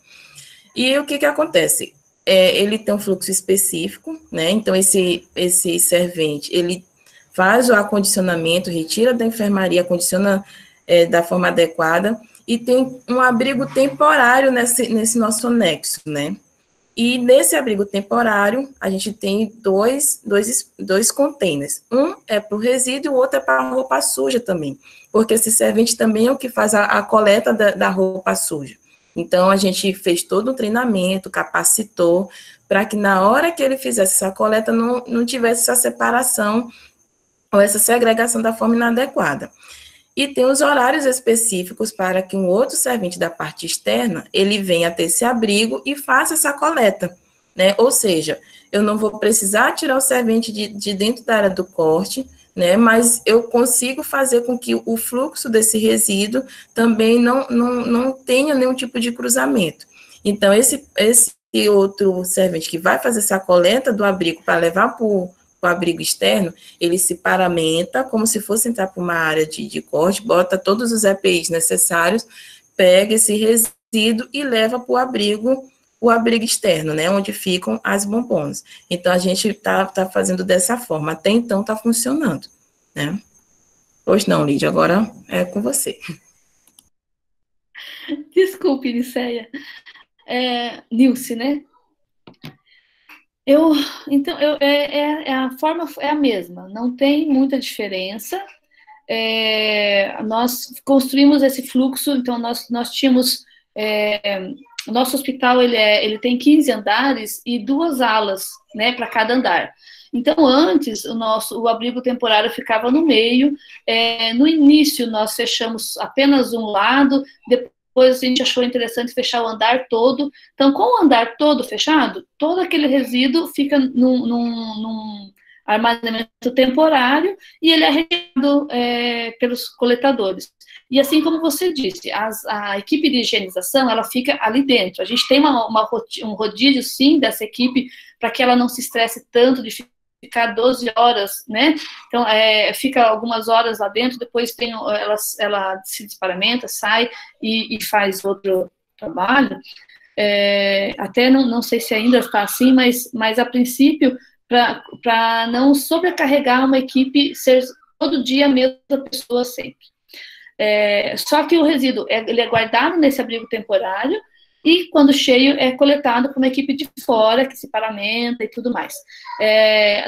E o que acontece? Ele tem um fluxo específico, né? Então, esse servente, ele faz o acondicionamento, retira da enfermaria, acondiciona da forma adequada, e tem um abrigo temporário nesse nosso anexo, né? E nesse abrigo temporário, a gente tem dois containers. Um é para o resíduo e o outro é para a roupa suja também, porque esse servente também é o que faz a coleta da roupa suja. Então, a gente fez todo um treinamento, capacitou, para que na hora que ele fizesse essa coleta, não tivesse essa separação ou essa segregação da forma inadequada. E tem os horários específicos para que um outro servente da parte externa, ele venha ter esse abrigo e faça essa coleta, né? Ou seja, eu não vou precisar tirar o servente de dentro da área do corte, né? Mas eu consigo fazer com que o fluxo desse resíduo também não tenha nenhum tipo de cruzamento. Então, esse outro servente que vai fazer essa coleta do abrigo para levar para o abrigo externo, ele se paramenta como se fosse entrar para uma área de corte, bota todos os EPIs necessários, pega esse resíduo e leva para o abrigo externo, né, onde ficam as bombons. Então, a gente tá fazendo dessa forma. Até então, está funcionando, né? Pois não, Lídia, agora é com você. Desculpe, Niceia. Nilce, né? A forma é a mesma, não tem muita diferença. Nós construímos esse fluxo, então nós tínhamos... o nosso hospital, ele tem 15 andares e 2 alas, né, para cada andar. Então, antes, o abrigo temporário ficava no meio. No início, nós fechamos apenas um lado, depois a gente achou interessante fechar o andar todo. Então, com o andar todo fechado, todo aquele resíduo fica num armazenamento temporário e ele é retirado pelos coletadores. E assim como você disse, a equipe de higienização, ela fica ali dentro. A gente tem um rodízio, sim, dessa equipe, para que ela não se estresse tanto de ficar 12 horas, né? Então, fica algumas horas lá dentro, depois ela se desparamenta, sai e faz outro trabalho. Até não sei se ainda está assim, mas a princípio, para não sobrecarregar uma equipe, ser todo dia a mesma pessoa sempre. Só que o resíduo ele é guardado nesse abrigo temporário e, quando cheio, é coletado por uma equipe de fora, que se paramenta e tudo mais.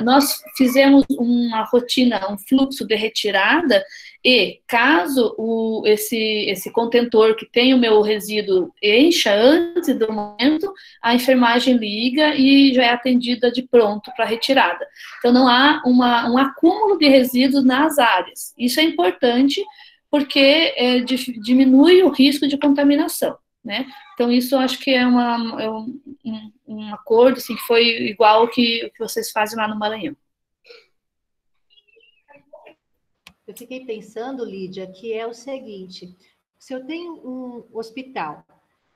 Nós fizemos uma rotina, um fluxo de retirada, e caso esse contentor que tem o meu resíduo encha antes do momento, a enfermagem liga e já é atendida de pronto para retirada. Então, não há um acúmulo de resíduos nas áreas. Isso é importante, porque diminui o risco de contaminação, né? Então, isso eu acho que é um acordo, assim, que foi igual o que vocês fazem lá no Maranhão. Eu fiquei pensando, Lídia, que é o seguinte: se eu tenho um hospital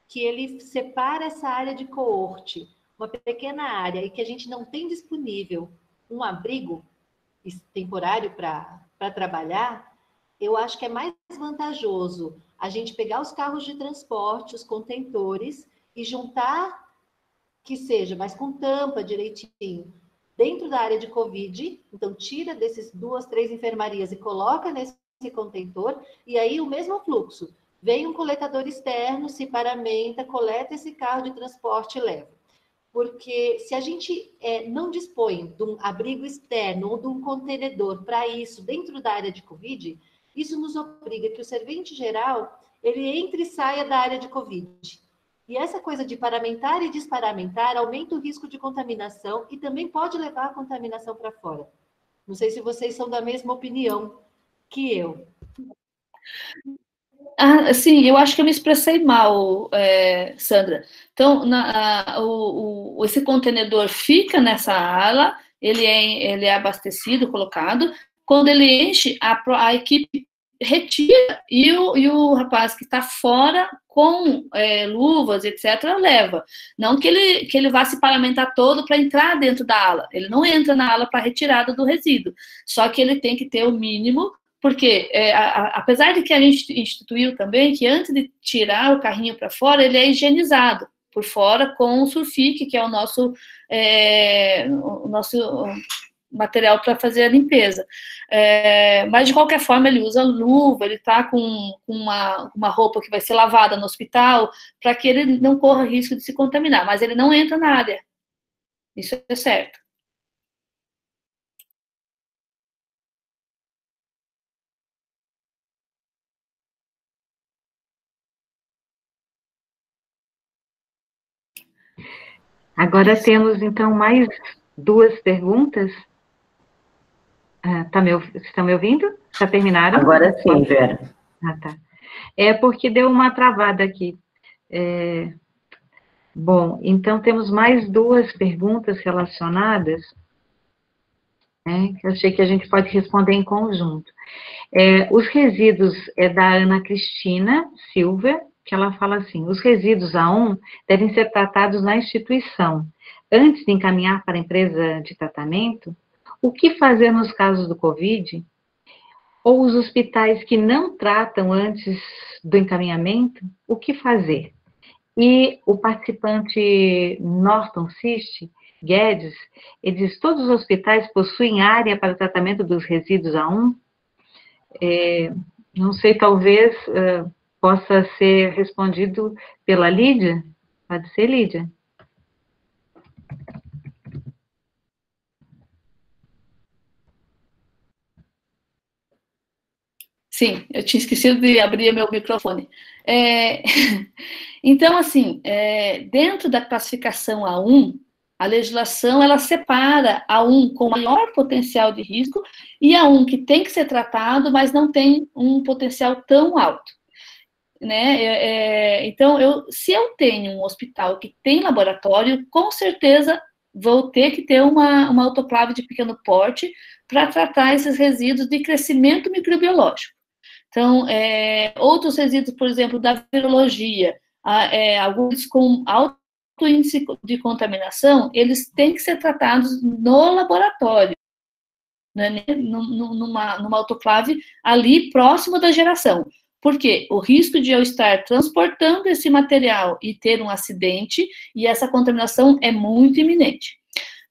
que ele separa essa área de coorte, uma pequena área, e que a gente não tem disponível um abrigo temporário para trabalhar, eu acho que é mais vantajoso a gente pegar os carros de transporte, os contentores, e juntar, que seja, mas com tampa direitinho, dentro da área de Covid. Então, tira desses 2, 3 enfermarias e coloca nesse contentor, e aí o mesmo fluxo. Vem um coletador externo, se paramenta, coleta esse carro de transporte e leva. Porque se a gente não dispõe de um abrigo externo ou de um contenedor para isso dentro da área de Covid, isso nos obriga que o servente geral, ele entre e saia da área de Covid. E essa coisa de paramentar e desparamentar aumenta o risco de contaminação e também pode levar a contaminação para fora. Não sei se vocês são da mesma opinião que eu. Sim, eu acho que eu me expressei mal, Sandra. Então, esse contenedor fica nessa ala, ele é abastecido, colocado. Quando ele enche, a equipe retira e o rapaz que está fora com luvas, etc., leva. Não que ele vá se paramentar todo para entrar dentro da ala. Ele não entra na ala para retirada do resíduo. Só que ele tem que ter o mínimo Porque, apesar de que a gente instituiu também que antes de tirar o carrinho para fora, ele é higienizado por fora com o Surfic, que é o nosso material para fazer a limpeza. Mas, de qualquer forma, ele usa luva, ele está com uma roupa que vai ser lavada no hospital, para que ele não corra risco de se contaminar, mas ele não entra na área. Isso é certo. Agora temos, então, mais 2 perguntas. Estão me ouvindo? Já terminaram? Agora sim, Vera. Ah, tá. É porque deu uma travada aqui. Bom, então temos mais 2 perguntas relacionadas, né, que eu achei que a gente pode responder em conjunto. Os resíduos da Ana Cristina Silva, que ela fala assim: os resíduos A1 devem ser tratados na instituição. Antes de encaminhar para a empresa de tratamento, o que fazer nos casos do Covid? Ou os hospitais que não tratam antes do encaminhamento, o que fazer? E o participante Norton Sist, Guedes, ele diz: todos os hospitais possuem área para tratamento dos resíduos A1? Não sei, talvez possa ser respondido pela Lídia? Pode ser, Lídia? Sim, eu tinha esquecido de abrir meu microfone. Então, assim, dentro da classificação A1, a legislação, ela separa A1 com maior potencial de risco e A1 que tem que ser tratado, mas não tem um potencial tão alto. Né? Então, se eu tenho um hospital que tem laboratório, com certeza vou ter que ter uma autoclave de pequeno porte para tratar esses resíduos de crescimento microbiológico. Então, outros resíduos, por exemplo, da virologia, alguns com alto índice de contaminação, eles têm que ser tratados no laboratório, né, numa autoclave ali próximo da geração. Porque o risco de eu estar transportando esse material e ter um acidente, e essa contaminação é muito iminente.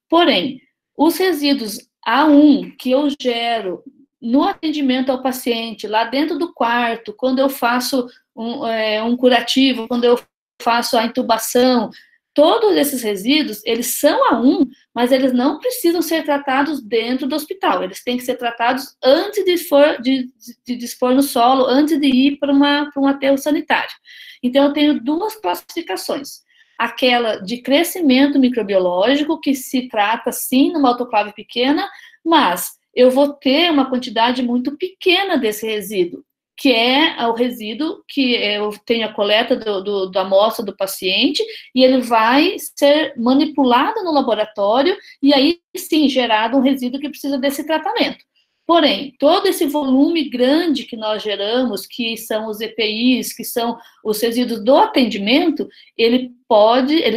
Porém, os resíduos A1 que eu gero no atendimento ao paciente, lá dentro do quarto, quando eu faço um curativo, quando eu faço a intubação, todos esses resíduos, eles são A1, mas eles não precisam ser tratados dentro do hospital, eles têm que ser tratados antes de dispor no solo, antes de ir para um aterro sanitário. Então, eu tenho 2 classificações. Aquela de crescimento microbiológico, que se trata, sim, numa autoclave pequena, mas eu vou ter uma quantidade muito pequena desse resíduo, que é o resíduo que eu tenho a coleta da amostra do paciente, e ele vai ser manipulado no laboratório, e aí, sim, gerado um resíduo que precisa desse tratamento. Porém, todo esse volume grande que nós geramos, que são os EPIs, que são os resíduos do atendimento, ele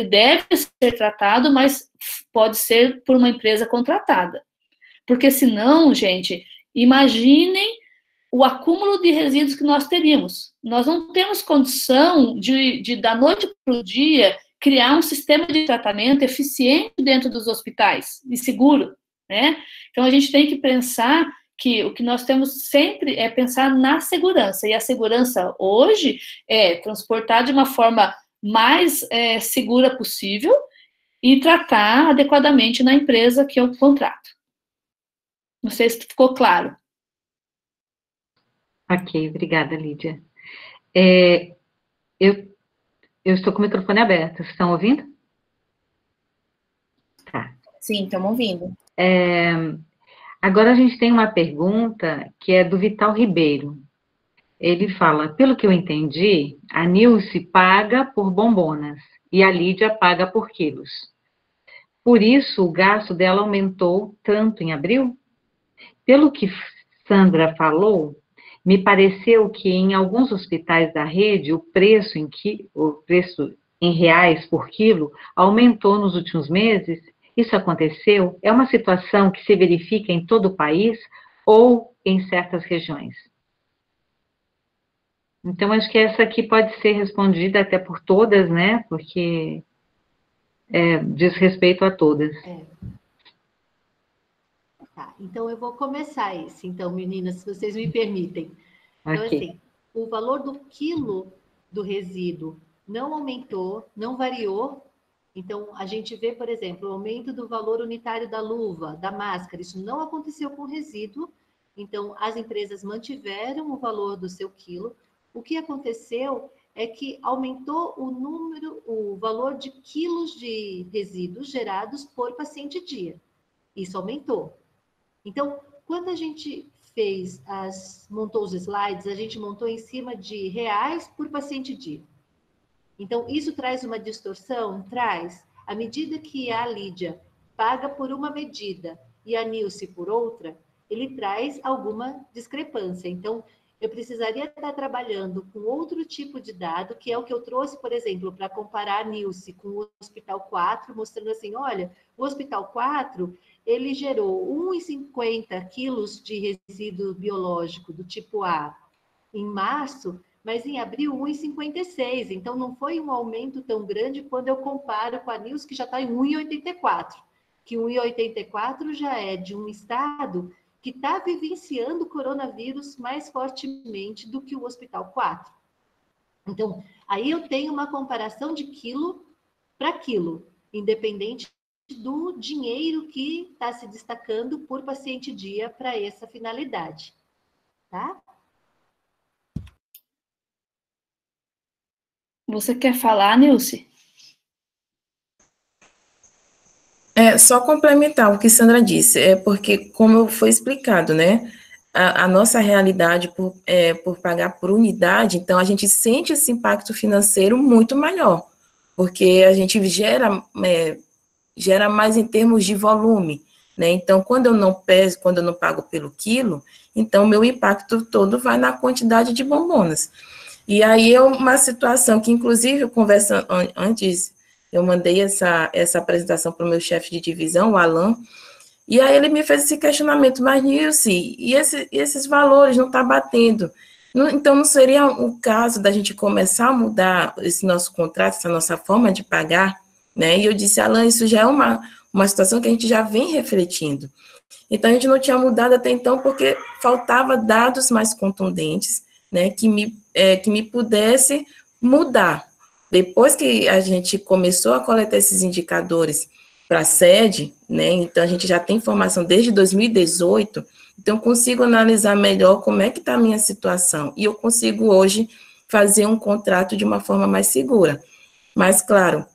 deve ser tratado, mas pode ser por uma empresa contratada. Porque senão, gente, imaginem o acúmulo de resíduos que nós teríamos. Nós não temos condição de da noite para o dia, criar um sistema de tratamento eficiente dentro dos hospitais e seguro, né? Então, a gente tem que pensar que o que nós temos sempre é pensar na segurança, e a segurança hoje é transportar de uma forma mais segura possível e tratar adequadamente na empresa que eu contrato. Não sei se ficou claro. Ok, obrigada, Lídia. Eu estou com o microfone aberto, vocês estão ouvindo? Tá. Sim, estamos ouvindo. Agora a gente tem uma pergunta que é do Vital Ribeiro. Ele fala: pelo que eu entendi, a Nilce paga por bombonas e a Lídia paga por quilos. Por isso, o gasto dela aumentou tanto em abril? Pelo que Sandra falou, me pareceu que em alguns hospitais da rede o preço em reais por quilo aumentou nos últimos meses. Isso aconteceu? É uma situação que se verifica em todo o país ou em certas regiões? Então, acho que essa aqui pode ser respondida até por todas, né? Porque diz respeito a todas. Tá, então eu vou começar esse, então, meninas, se vocês me permitem. Então, assim, o valor do quilo do resíduo não aumentou, não variou. Então, a gente vê, por exemplo, o aumento do valor unitário da luva, da máscara, isso não aconteceu com o resíduo. Então, as empresas mantiveram o valor do seu quilo. O que aconteceu é que aumentou o valor de quilos de resíduos gerados por paciente dia. Isso aumentou. Então, quando a gente montou os slides, a gente montou em cima de reais por paciente dia. Então, isso traz uma distorção? Traz. À medida que a Lídia paga por uma medida e a Nilce por outra, ele traz alguma discrepância. Então, eu precisaria estar trabalhando com outro tipo de dado, que é o que eu trouxe, por exemplo, para comparar a Nilce com o Hospital 4, mostrando assim, olha, o Hospital 4, ele gerou 1,50 quilos de resíduo biológico do tipo A em março, mas em abril 1,56. Então, não foi um aumento tão grande quando eu comparo com a Nilce, que já está em 1,84. Que 1,84 já é de um estado que está vivenciando o coronavírus mais fortemente do que o Hospital 4. Então, aí eu tenho uma comparação de quilo para quilo, independente do dinheiro que está se destacando por paciente dia para essa finalidade, tá? Você quer falar, Nilce? Só complementar o que Sandra disse, porque, como foi explicado, né, a nossa realidade por pagar por unidade, então a gente sente esse impacto financeiro muito maior, porque a gente gera mais em termos de volume, né, então quando eu não pago pelo quilo, então meu impacto todo vai na quantidade de bombonas. E aí é uma situação que, inclusive, conversa antes, eu mandei essa apresentação para o meu chefe de divisão, o Alan, e aí ele me fez esse questionamento, mas, Nilce, e esses valores não estão batendo? Então, não seria o caso da gente começar a mudar esse nosso contrato, essa nossa forma de pagar, né? E eu disse, Alan, isso já é uma situação que a gente já vem refletindo. Então, a gente não tinha mudado até então porque faltava dados mais contundentes, né, que me pudesse mudar. Depois que a gente começou a coletar esses indicadores para a sede, né, então a gente já tem informação desde 2018, então eu consigo analisar melhor como é que está a minha situação, e eu consigo hoje fazer um contrato de uma forma mais segura. Mas, claro,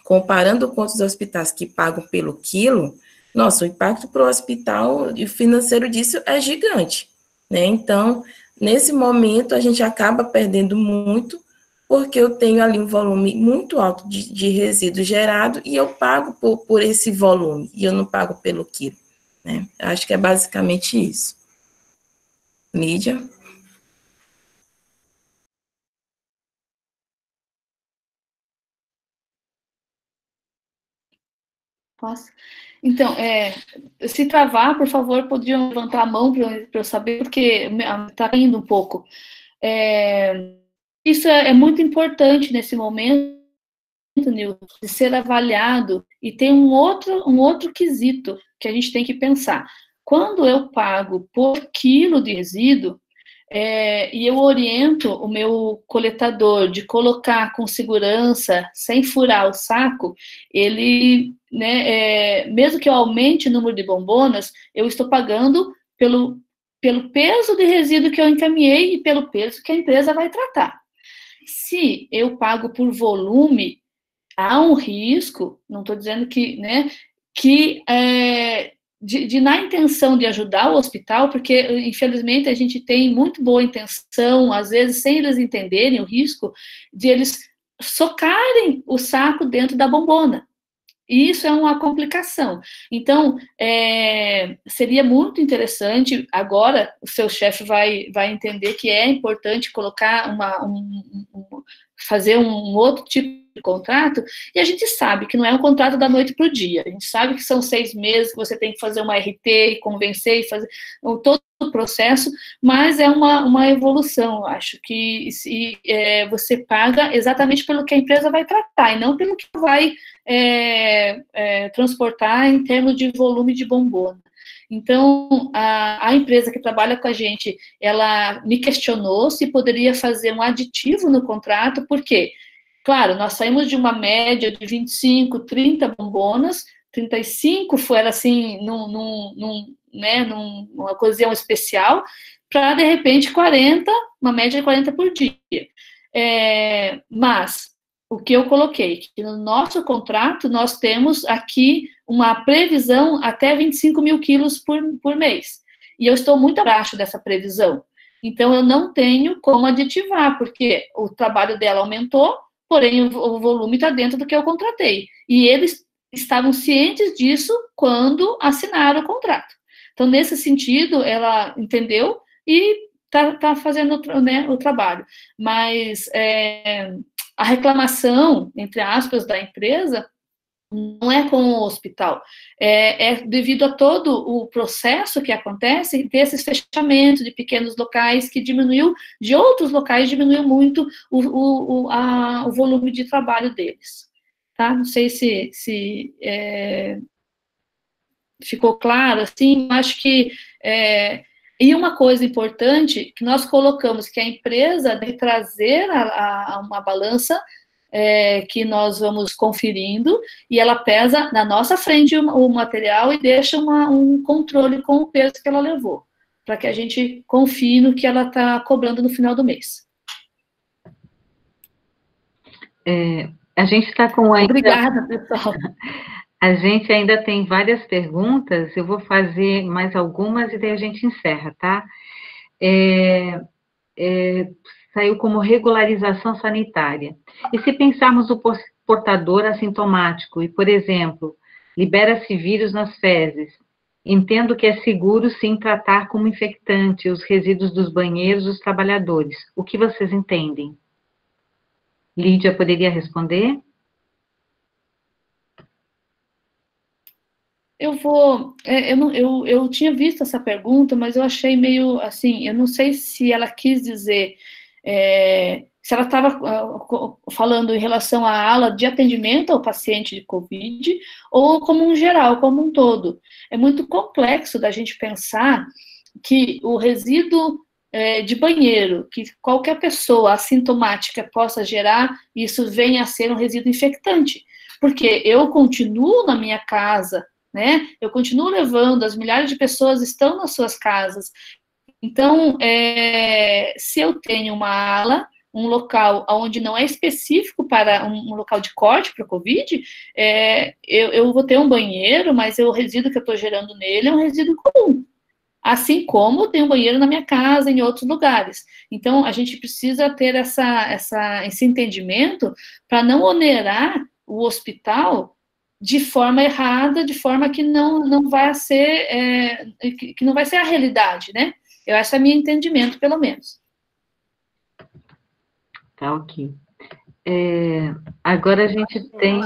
comparando com outros hospitais que pagam pelo quilo, nossa, o impacto para o hospital e o financeiro disso é gigante, né? Então, nesse momento, a gente acaba perdendo muito, porque eu tenho ali um volume muito alto de resíduo gerado e eu pago por esse volume, e eu não pago pelo quilo, né? Acho que é basicamente isso. Lídia? Posso? Então, se travar, por favor, podiam levantar a mão para eu saber, porque está indo um pouco. Isso é muito importante nesse momento, Nilson, de ser avaliado, e tem um outro quesito que a gente tem que pensar. Quando eu pago por quilo de resíduo, e eu oriento o meu coletador de colocar com segurança, sem furar o saco, ele, né, mesmo que eu aumente o número de bombonas, eu estou pagando pelo peso de resíduo que eu encaminhei e pelo peso que a empresa vai tratar. Se eu pago por volume, há um risco, não estou dizendo que, né, que na intenção de ajudar o hospital, porque, infelizmente, a gente tem muito boa intenção, às vezes, sem eles entenderem o risco, de eles socarem o saco dentro da bombona. E isso é uma complicação. Então, seria muito interessante, agora o seu chefe vai entender que é importante colocar fazer um outro tipo contrato, e a gente sabe que não é um contrato da noite para o dia, a gente sabe que são 6 meses, que você tem que fazer uma RT e convencer, e fazer todo o processo, mas é uma evolução, acho que você paga exatamente pelo que a empresa vai tratar, e não pelo que vai transportar em termos de volume de bombona. Então, a empresa que trabalha com a gente, ela me questionou se poderia fazer um aditivo no contrato, porque, claro, nós saímos de uma média de 25, 30 bombonas, 35 era assim, numa ocasião especial, para, de repente, 40, uma média de 40 por dia. Mas o que eu coloquei, que no nosso contrato nós temos aqui uma previsão até 25 mil quilos por mês. E eu estou muito abaixo dessa previsão. Então, eu não tenho como aditivar, porque o trabalho dela aumentou, porém o volume está dentro do que eu contratei. E eles estavam cientes disso quando assinaram o contrato. Então, nesse sentido, ela entendeu e está fazendo, né, o trabalho. Mas a reclamação, entre aspas, da empresa não é com o hospital, é devido a todo o processo que acontece desses fechamentos de pequenos locais que diminuiu, de outros locais diminuiu muito o volume de trabalho deles. Tá? Não sei se ficou claro, assim, acho que e uma coisa importante, que nós colocamos que a empresa deve trazer uma balança que nós vamos conferindo, e ela pesa na nossa frente o material e deixa um controle com o peso que ela levou, para que a gente confie no que ela está cobrando no final do mês. A gente está com ainda... Obrigada, pessoal. A gente ainda tem várias perguntas, eu vou fazer mais algumas e daí a gente encerra, tá? Saiu como regularização sanitária. E se pensarmos o portador assintomático e, por exemplo, libera-se vírus nas fezes, entendo que é seguro, sim, tratar como infectante os resíduos dos banheiros dos trabalhadores. O que vocês entendem? Lídia poderia responder? Eu tinha visto essa pergunta, mas eu achei meio assim, eu não sei se ela quis dizer, se ela estava falando em relação à ala de atendimento ao paciente de Covid, ou como um geral, como um todo. É muito complexo da gente pensar que o resíduo de banheiro, que qualquer pessoa assintomática possa gerar, isso venha a ser um resíduo infectante, porque eu continuo na minha casa, né? Eu continuo levando, as milhares de pessoas estão nas suas casas. Então, se eu tenho uma ala, um local onde não é específico para um local de corte para o Covid, eu vou ter um banheiro, mas o resíduo que eu estou gerando nele é um resíduo comum. Assim como tem um banheiro na minha casa, em outros lugares. Então, a gente precisa ter esse entendimento para não onerar o hospital de forma errada, de forma que não vai ser que não vai ser a realidade, né? Esse é o meu entendimento, pelo menos. Tá, ok. Agora a gente tem...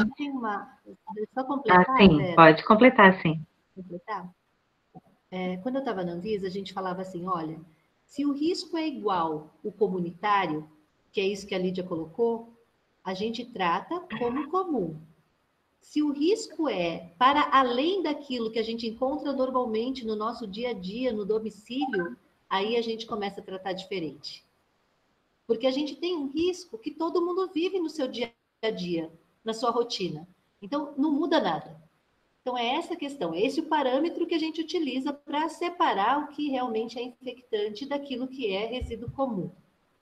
Só completar, sim, Vera? pode completar, sim. Completar? Quando eu estava na Anvisa, a gente falava assim, olha, se o risco é igual o comunitário, que é isso que a Lídia colocou, a gente trata como comum. Se o risco é para além daquilo que a gente encontra normalmente no nosso dia a dia, no domicílio, aí a gente começa a tratar diferente. Porque a gente tem um risco que todo mundo vive no seu dia a dia, na sua rotina. Então, não muda nada. Então, é essa a questão, é esse o parâmetro que a gente utiliza para separar o que realmente é infectante daquilo que é resíduo comum.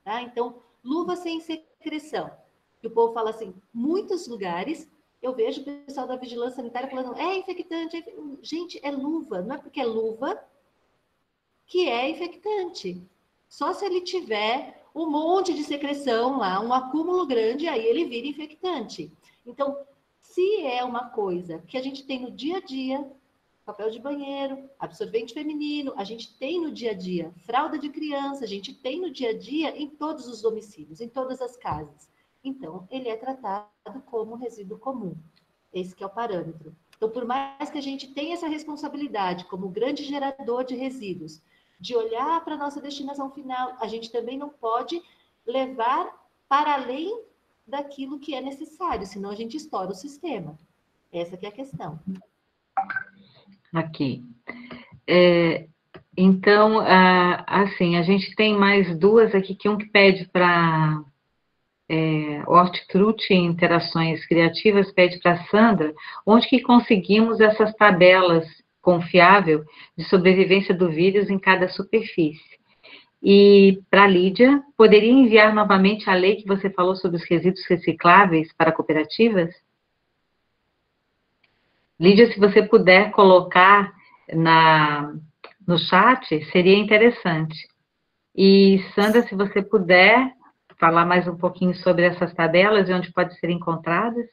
Tá? Então, luva sem secreção. E o povo fala assim, muitos lugares... Eu vejo o pessoal da vigilância sanitária falando, é infectante. Gente, é luva. Não é porque é luva que é infectante. Só se ele tiver um monte de secreção lá, um acúmulo grande, aí ele vira infectante. Então, se é uma coisa que a gente tem no dia a dia, papel de banheiro, absorvente feminino, a gente tem no dia a dia, fralda de criança, a gente tem no dia a dia em todos os domicílios, em todas as casas. então ele é tratado como resíduo comum. Esse que é o parâmetro. Então, por mais que a gente tenha essa responsabilidade como grande gerador de resíduos, de olhar para a nossa destinação final, a gente também não pode levar para além daquilo que é necessário, senão a gente estoura o sistema. Essa que é a questão. Aqui. Então, assim, a gente tem mais duas aqui, que um que pede para Hortifruti Interações Criativas, pede para a Sandra, onde que conseguimos essas tabelas confiável de sobrevivência do vírus em cada superfície. E para a Lídia, poderia enviar novamente a lei que você falou sobre os resíduos recicláveis para cooperativas? Lídia, se você puder colocar no chat, seria interessante. E, Sandra, se você puder falar mais um pouquinho sobre essas tabelas e onde podem ser encontradas.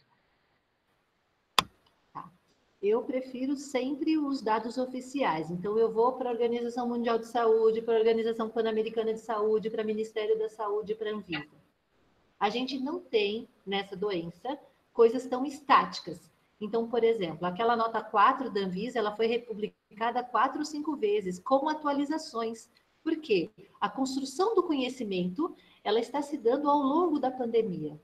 Eu prefiro sempre os dados oficiais. Então, eu vou para a Organização Mundial de Saúde, para a Organização Pan-Americana de Saúde, para o Ministério da Saúde, para a Anvisa. A gente não tem, nessa doença, coisas tão estáticas. Então, por exemplo, aquela nota 4 da Anvisa, ela foi republicada 4 ou 5 vezes, com atualizações. Por quê? A construção do conhecimento, ela está se dando ao longo da pandemia.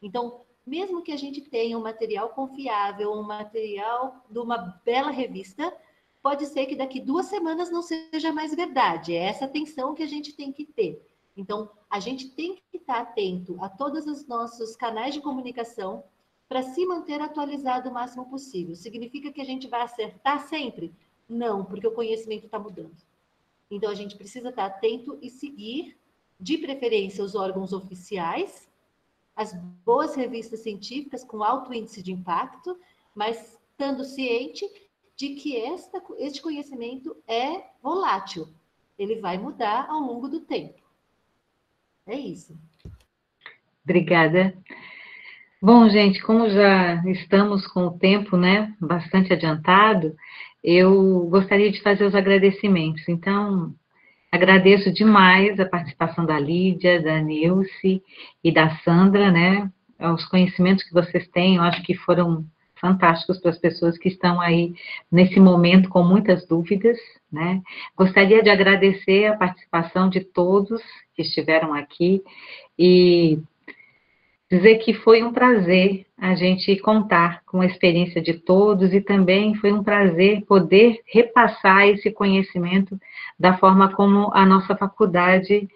Então, mesmo que a gente tenha um material confiável, um material de uma bela revista, pode ser que daqui 2 semanas não seja mais verdade. É essa atenção que a gente tem que ter. Então, a gente tem que estar atento a todos os nossos canais de comunicação para se manter atualizado o máximo possível. Significa que a gente vai acertar sempre? Não, porque o conhecimento está mudando. Então, a gente precisa estar atento e seguir, de preferência, os órgãos oficiais, as boas revistas científicas com alto índice de impacto, mas estando ciente de que este conhecimento é volátil. Ele vai mudar ao longo do tempo. É isso. Obrigada. Bom, gente, como já estamos com o tempo, né, bastante adiantado, eu gostaria de fazer os agradecimentos. Então, agradeço demais a participação da Lídia, da Nilce e da Sandra, né, os conhecimentos que vocês têm, eu acho que foram fantásticos para as pessoas que estão aí nesse momento com muitas dúvidas, né. Gostaria de agradecer a participação de todos que estiveram aqui e dizer que foi um prazer a gente contar com a experiência de todos e também foi um prazer poder repassar esse conhecimento da forma como a nossa faculdade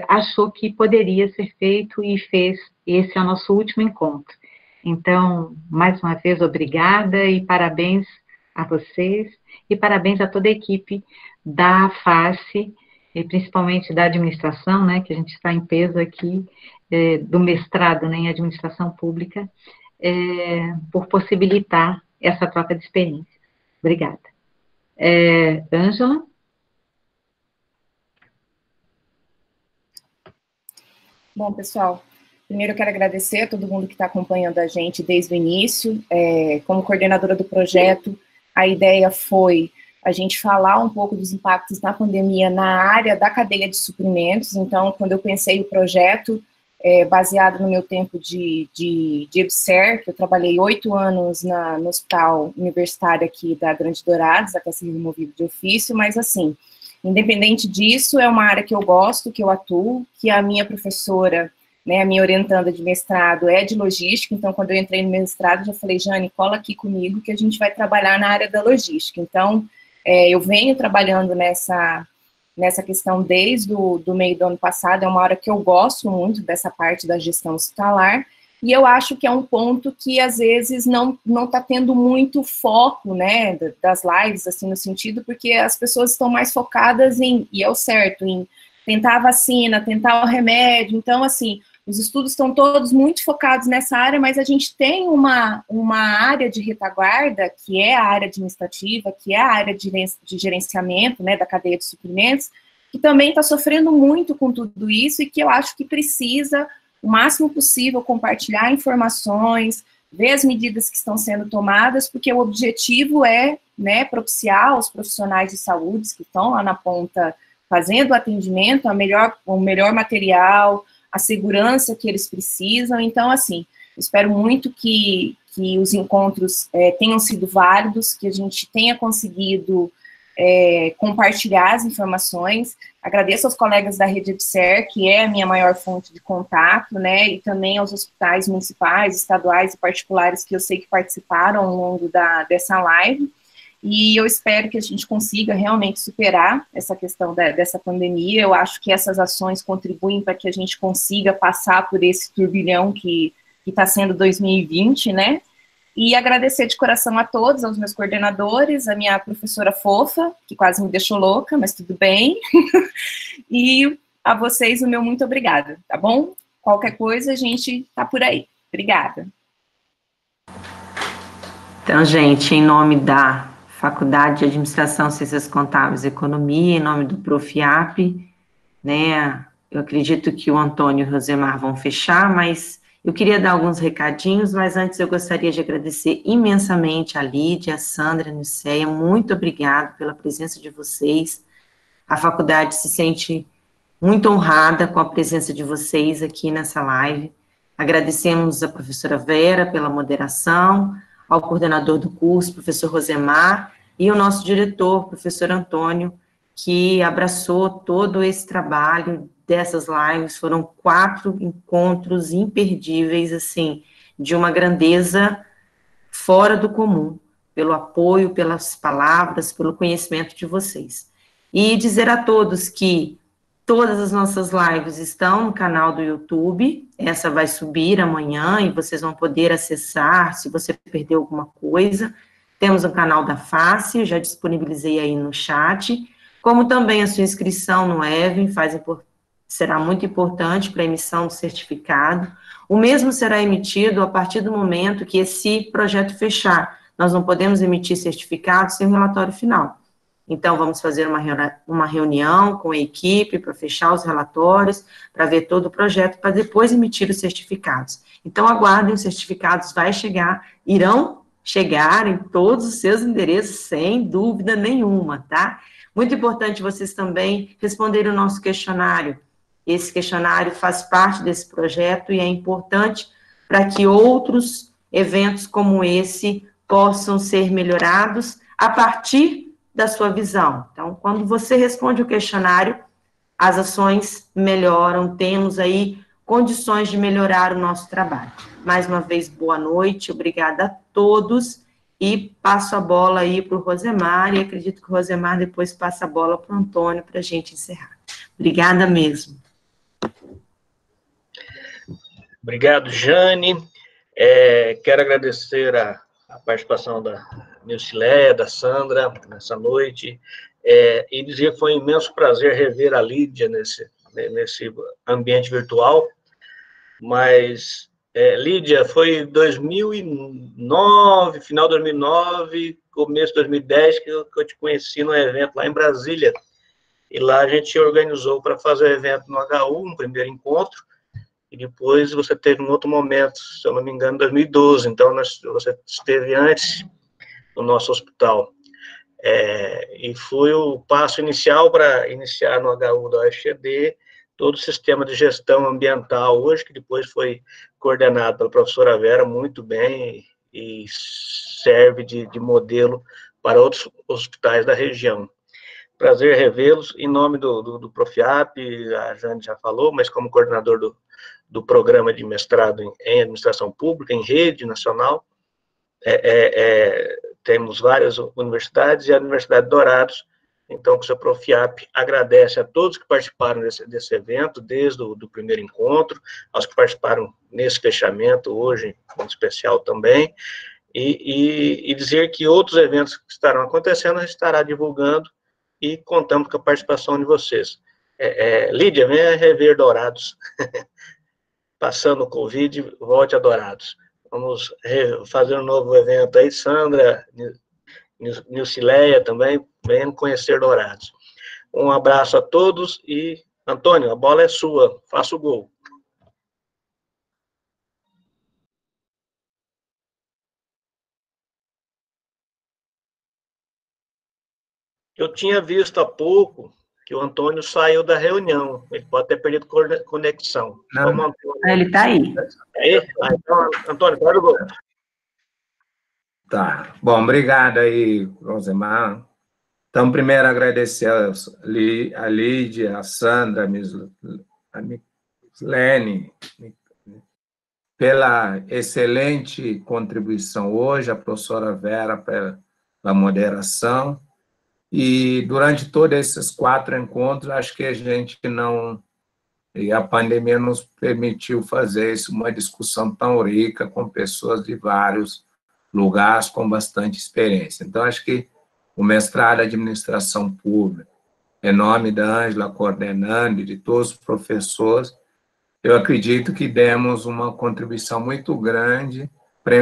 achou que poderia ser feito e fez. Esse é o nosso último encontro. Então, mais uma vez, obrigada e parabéns a vocês e parabéns a toda a equipe da FACE, e principalmente da administração, né, que a gente está em peso aqui, do mestrado, né, em administração pública, por possibilitar essa troca de experiências. Obrigada. Ângela? Bom, pessoal, primeiro eu quero agradecer a todo mundo que está acompanhando a gente desde o início. Como coordenadora do projeto, a ideia foi a gente falar um pouco dos impactos da pandemia na área da cadeia de suprimentos. Então, quando eu pensei o projeto, baseado no meu tempo de EBSER, que eu trabalhei 8 anos no hospital universitário aqui da Grande Dourados, até ser removido de ofício, mas assim, independente disso, é uma área que eu gosto, que eu atuo, que a minha professora, né, a minha orientanda de mestrado é de logística, então quando eu entrei no mestrado, já falei, Jane, cola aqui comigo que a gente vai trabalhar na área da logística. Então, eu venho trabalhando nessa questão desde do meio do ano passado, é uma área que eu gosto muito dessa parte da gestão hospitalar, e eu acho que é um ponto que, às vezes, não está tendo muito foco, né, das lives, assim, no sentido, porque as pessoas estão mais focadas e é o certo, em tentar a vacina, tentar o remédio, então, assim, os estudos estão todos muito focados nessa área, mas a gente tem uma área de retaguarda, que é a área administrativa, que é a área de gerenciamento, né, da cadeia de suprimentos, que também está sofrendo muito com tudo isso e que eu acho que precisa, o máximo possível, compartilhar informações, ver as medidas que estão sendo tomadas, porque o objetivo é, né, propiciar aos profissionais de saúde que estão lá na ponta fazendo o atendimento, o melhor material, a segurança que eles precisam. Então, assim, espero muito que os encontros tenham sido válidos, que a gente tenha conseguido compartilhar as informações. Agradeço aos colegas da Rede EBSER, que é a minha maior fonte de contato, né, e também aos hospitais municipais, estaduais e particulares que eu sei que participaram ao longo dessa live, e eu espero que a gente consiga realmente superar essa questão dessa pandemia. Eu acho que essas ações contribuem para que a gente consiga passar por esse turbilhão que está sendo 2020, né, e agradecer de coração a todos, aos meus coordenadores, a minha professora fofa, que quase me deixou louca, mas tudo bem, e a vocês o meu muito obrigada, tá bom? Qualquer coisa, a gente tá por aí. Obrigada. Então, gente, em nome da Faculdade de Administração, Ciências Contábeis e Economia, em nome do Profiap, né, eu acredito que o Antônio e o Rosemar vão fechar, mas eu queria dar alguns recadinhos, mas antes eu gostaria de agradecer imensamente a Lídia, a Sandra, a Niceia, muito obrigado pela presença de vocês. A faculdade se sente muito honrada com a presença de vocês aqui nessa live. Agradecemos a professora Vera pela moderação, ao coordenador do curso, professor Rosemar, e o nosso diretor, professor Antônio, que abraçou todo esse trabalho dessas lives. Foram 4 encontros imperdíveis, assim, de uma grandeza fora do comum, pelo apoio, pelas palavras, pelo conhecimento de vocês. E dizer a todos que todas as nossas lives estão no canal do YouTube, essa vai subir amanhã e vocês vão poder acessar se você perdeu alguma coisa. Temos o canal da Face, já disponibilizei aí no chat, como também a sua inscrição no EVEN será muito importante para a emissão do certificado. O mesmo será emitido a partir do momento que esse projeto fechar. Nós não podemos emitir certificado sem o relatório final. Então, vamos fazer uma reunião com a equipe para fechar os relatórios, para ver todo o projeto, para depois emitir os certificados. Então, aguardem, os certificados irão chegar em todos os seus endereços, sem dúvida nenhuma, tá? Muito importante vocês também responderem o nosso questionário. Esse questionário faz parte desse projeto e é importante para que outros eventos como esse possam ser melhorados a partir da sua visão. Então, quando você responde o questionário, as ações melhoram, temos aí condições de melhorar o nosso trabalho. Mais uma vez, boa noite, obrigada a todos, e passo a bola aí para o Rosemar, e acredito que o Rosemar depois passa a bola para o Antônio para a gente encerrar. Obrigada mesmo. Obrigado, Jane. Quero agradecer a participação da Nilcileia, da Sandra, nessa noite, e dizer que foi um imenso prazer rever a Lídia nesse ambiente virtual, mas, Lídia, foi 2009, final de 2009, começo de 2010, que eu te conheci no evento lá em Brasília, e lá a gente organizou para fazer o evento no HU, um primeiro encontro, e depois você teve um outro momento, se eu não me engano, em 2012, então você esteve antes no nosso hospital. E foi o passo inicial para iniciar no HU da UFGD todo o sistema de gestão ambiental hoje, que depois foi coordenado pela professora Vera muito bem e serve de modelo para outros hospitais da região. Prazer revê-los, em nome do Profiap, a Jane já falou, mas como coordenador do programa de mestrado em administração pública, em rede nacional, temos várias universidades e a Universidade de Dourados, então o seu Profiap agradece a todos que participaram desse evento, desde o primeiro encontro, aos que participaram nesse fechamento hoje, em especial também, e dizer que outros eventos que estarão acontecendo, a gente estará divulgando e contamos com a participação de vocês. Lídia, venha rever Dourados. Passando o Covid, volte a Dourados. Vamos fazer um novo evento aí, Sandra, Nilcileia também, venham conhecer Dourados. Um abraço a todos e, Antônio, a bola é sua, faça o gol. Eu tinha visto há pouco que o Antônio saiu da reunião. Ele pode ter perdido conexão. Não, ele está aí. Aí? Então, Antônio, pode o gol. Tá. Bom, obrigado aí, Rosemar. Então, primeiro, agradecer a Lídia, a Sandra, a Mislene, pela excelente contribuição hoje, a professora Vera pela moderação, e durante todos esses 4 encontros, acho que a gente não... E a pandemia nos permitiu fazer isso, uma discussão tão rica, com pessoas de vários lugares, com bastante experiência. Então, acho que o mestrado em Administração Pública, em nome da Ângela coordenando e de todos os professores, eu acredito que demos uma contribuição muito grande para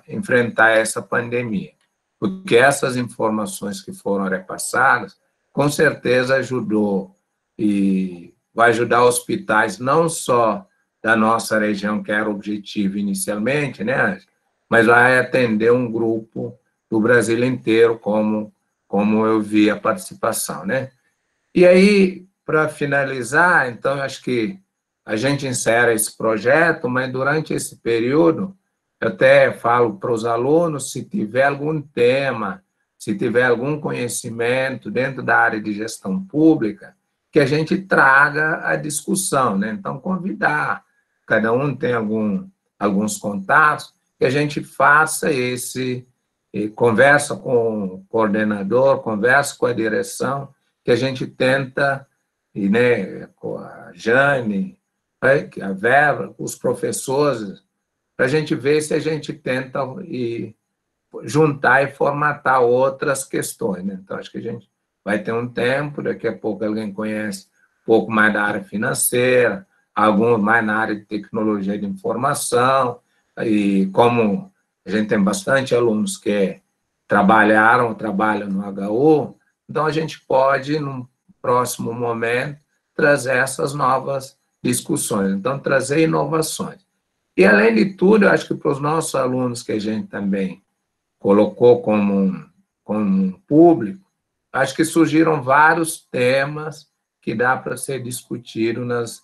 enfrentar essa pandemia, porque essas informações que foram repassadas, com certeza ajudou e vai ajudar hospitais não só da nossa região, que era o objetivo inicialmente, né, Ângela, mas vai atender um grupo do Brasil inteiro, como eu vi a participação, né? E aí, para finalizar, então, acho que a gente encerra esse projeto, mas durante esse período, eu até falo para os alunos, se tiver algum tema, se tiver algum conhecimento dentro da área de gestão pública, que a gente traga a discussão, né? Então, convidar, cada um tem alguns contatos, que a gente faça conversa com o coordenador, conversa com a direção, que a gente tenta, né, com a Jane, a Vera, os professores, para a gente ver se a gente tenta juntar e formatar outras questões, né? Então, acho que a gente vai ter um tempo, daqui a pouco alguém conhece um pouco mais da área financeira, alguns mais na área de tecnologia de informação, e como a gente tem bastante alunos que trabalham no HU, então a gente pode, num próximo momento, trazer essas novas discussões, então trazer inovações. E, além de tudo, eu acho que para os nossos alunos, que a gente também colocou como um público, acho que surgiram vários temas que dá para ser discutido nas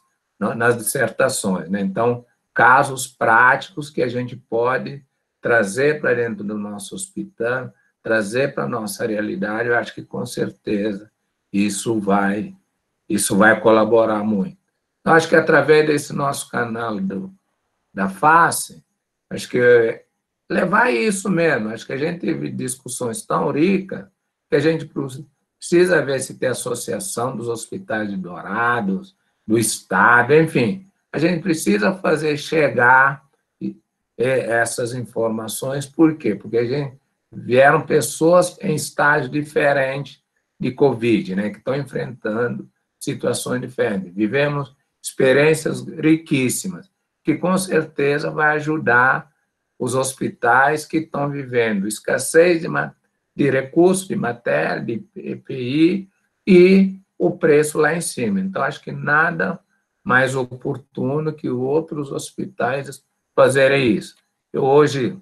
dissertações, né? Então, casos práticos que a gente pode trazer para dentro do nosso hospital, trazer para a nossa realidade, eu acho que, com certeza, isso vai colaborar muito. Então, acho que, através desse nosso canal da FACE, acho que levar isso mesmo, acho que a gente teve discussões tão ricas que a gente precisa ver se tem associação dos hospitais de Dourados, do Estado, enfim, a gente precisa fazer chegar essas informações. Por quê? Porque vieram pessoas em estágios diferentes de Covid, né, que estão enfrentando situações diferentes. Vivemos experiências riquíssimas, que com certeza vai ajudar os hospitais que estão vivendo escassez de recursos, de matéria, de EPI, e o preço lá em cima. Então, acho que nada mais oportuno que outros hospitais fazerem isso. Hoje,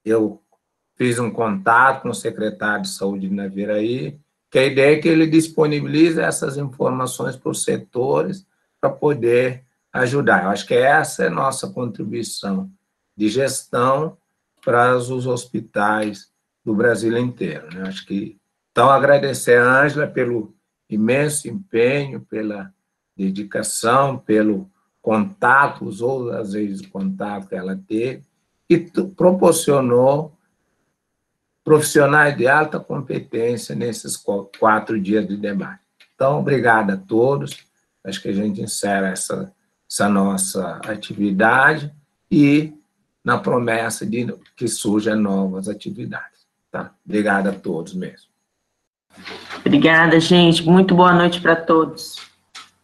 eu fiz um contato com o secretário de Saúde de Naviraí, que a ideia é que ele disponibilize essas informações para os setores para poder ajudar. Eu acho que essa é a nossa contribuição de gestão para os hospitais do Brasil inteiro, né? Acho que, então, agradecer a Ângela pelo imenso empenho, pela dedicação, pelo contato, usou às vezes o contato que ela teve, e proporcionou profissionais de alta competência nesses 4 dias de debate. Então, obrigado a todos. Acho que a gente encerra essa nossa atividade e na promessa de que surjam novas atividades. Tá? Obrigado a todos mesmo. Obrigada, gente. Muito boa noite para todos.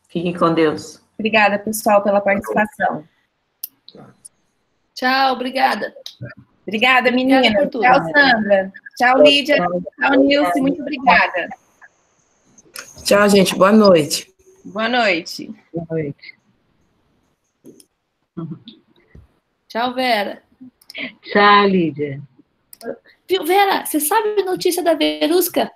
Fiquem com Deus. Obrigada, pessoal, pela participação. Tchau, obrigada. Obrigada, menina. Tchau, Sandra. Tchau, Lídia. Tchau, Nilce. Muito obrigada. Tchau, gente. Boa noite. Boa noite. Boa noite. Tchau, Vera. Tchau, Lídia. Viu, Vera, você sabe a notícia da Verusca?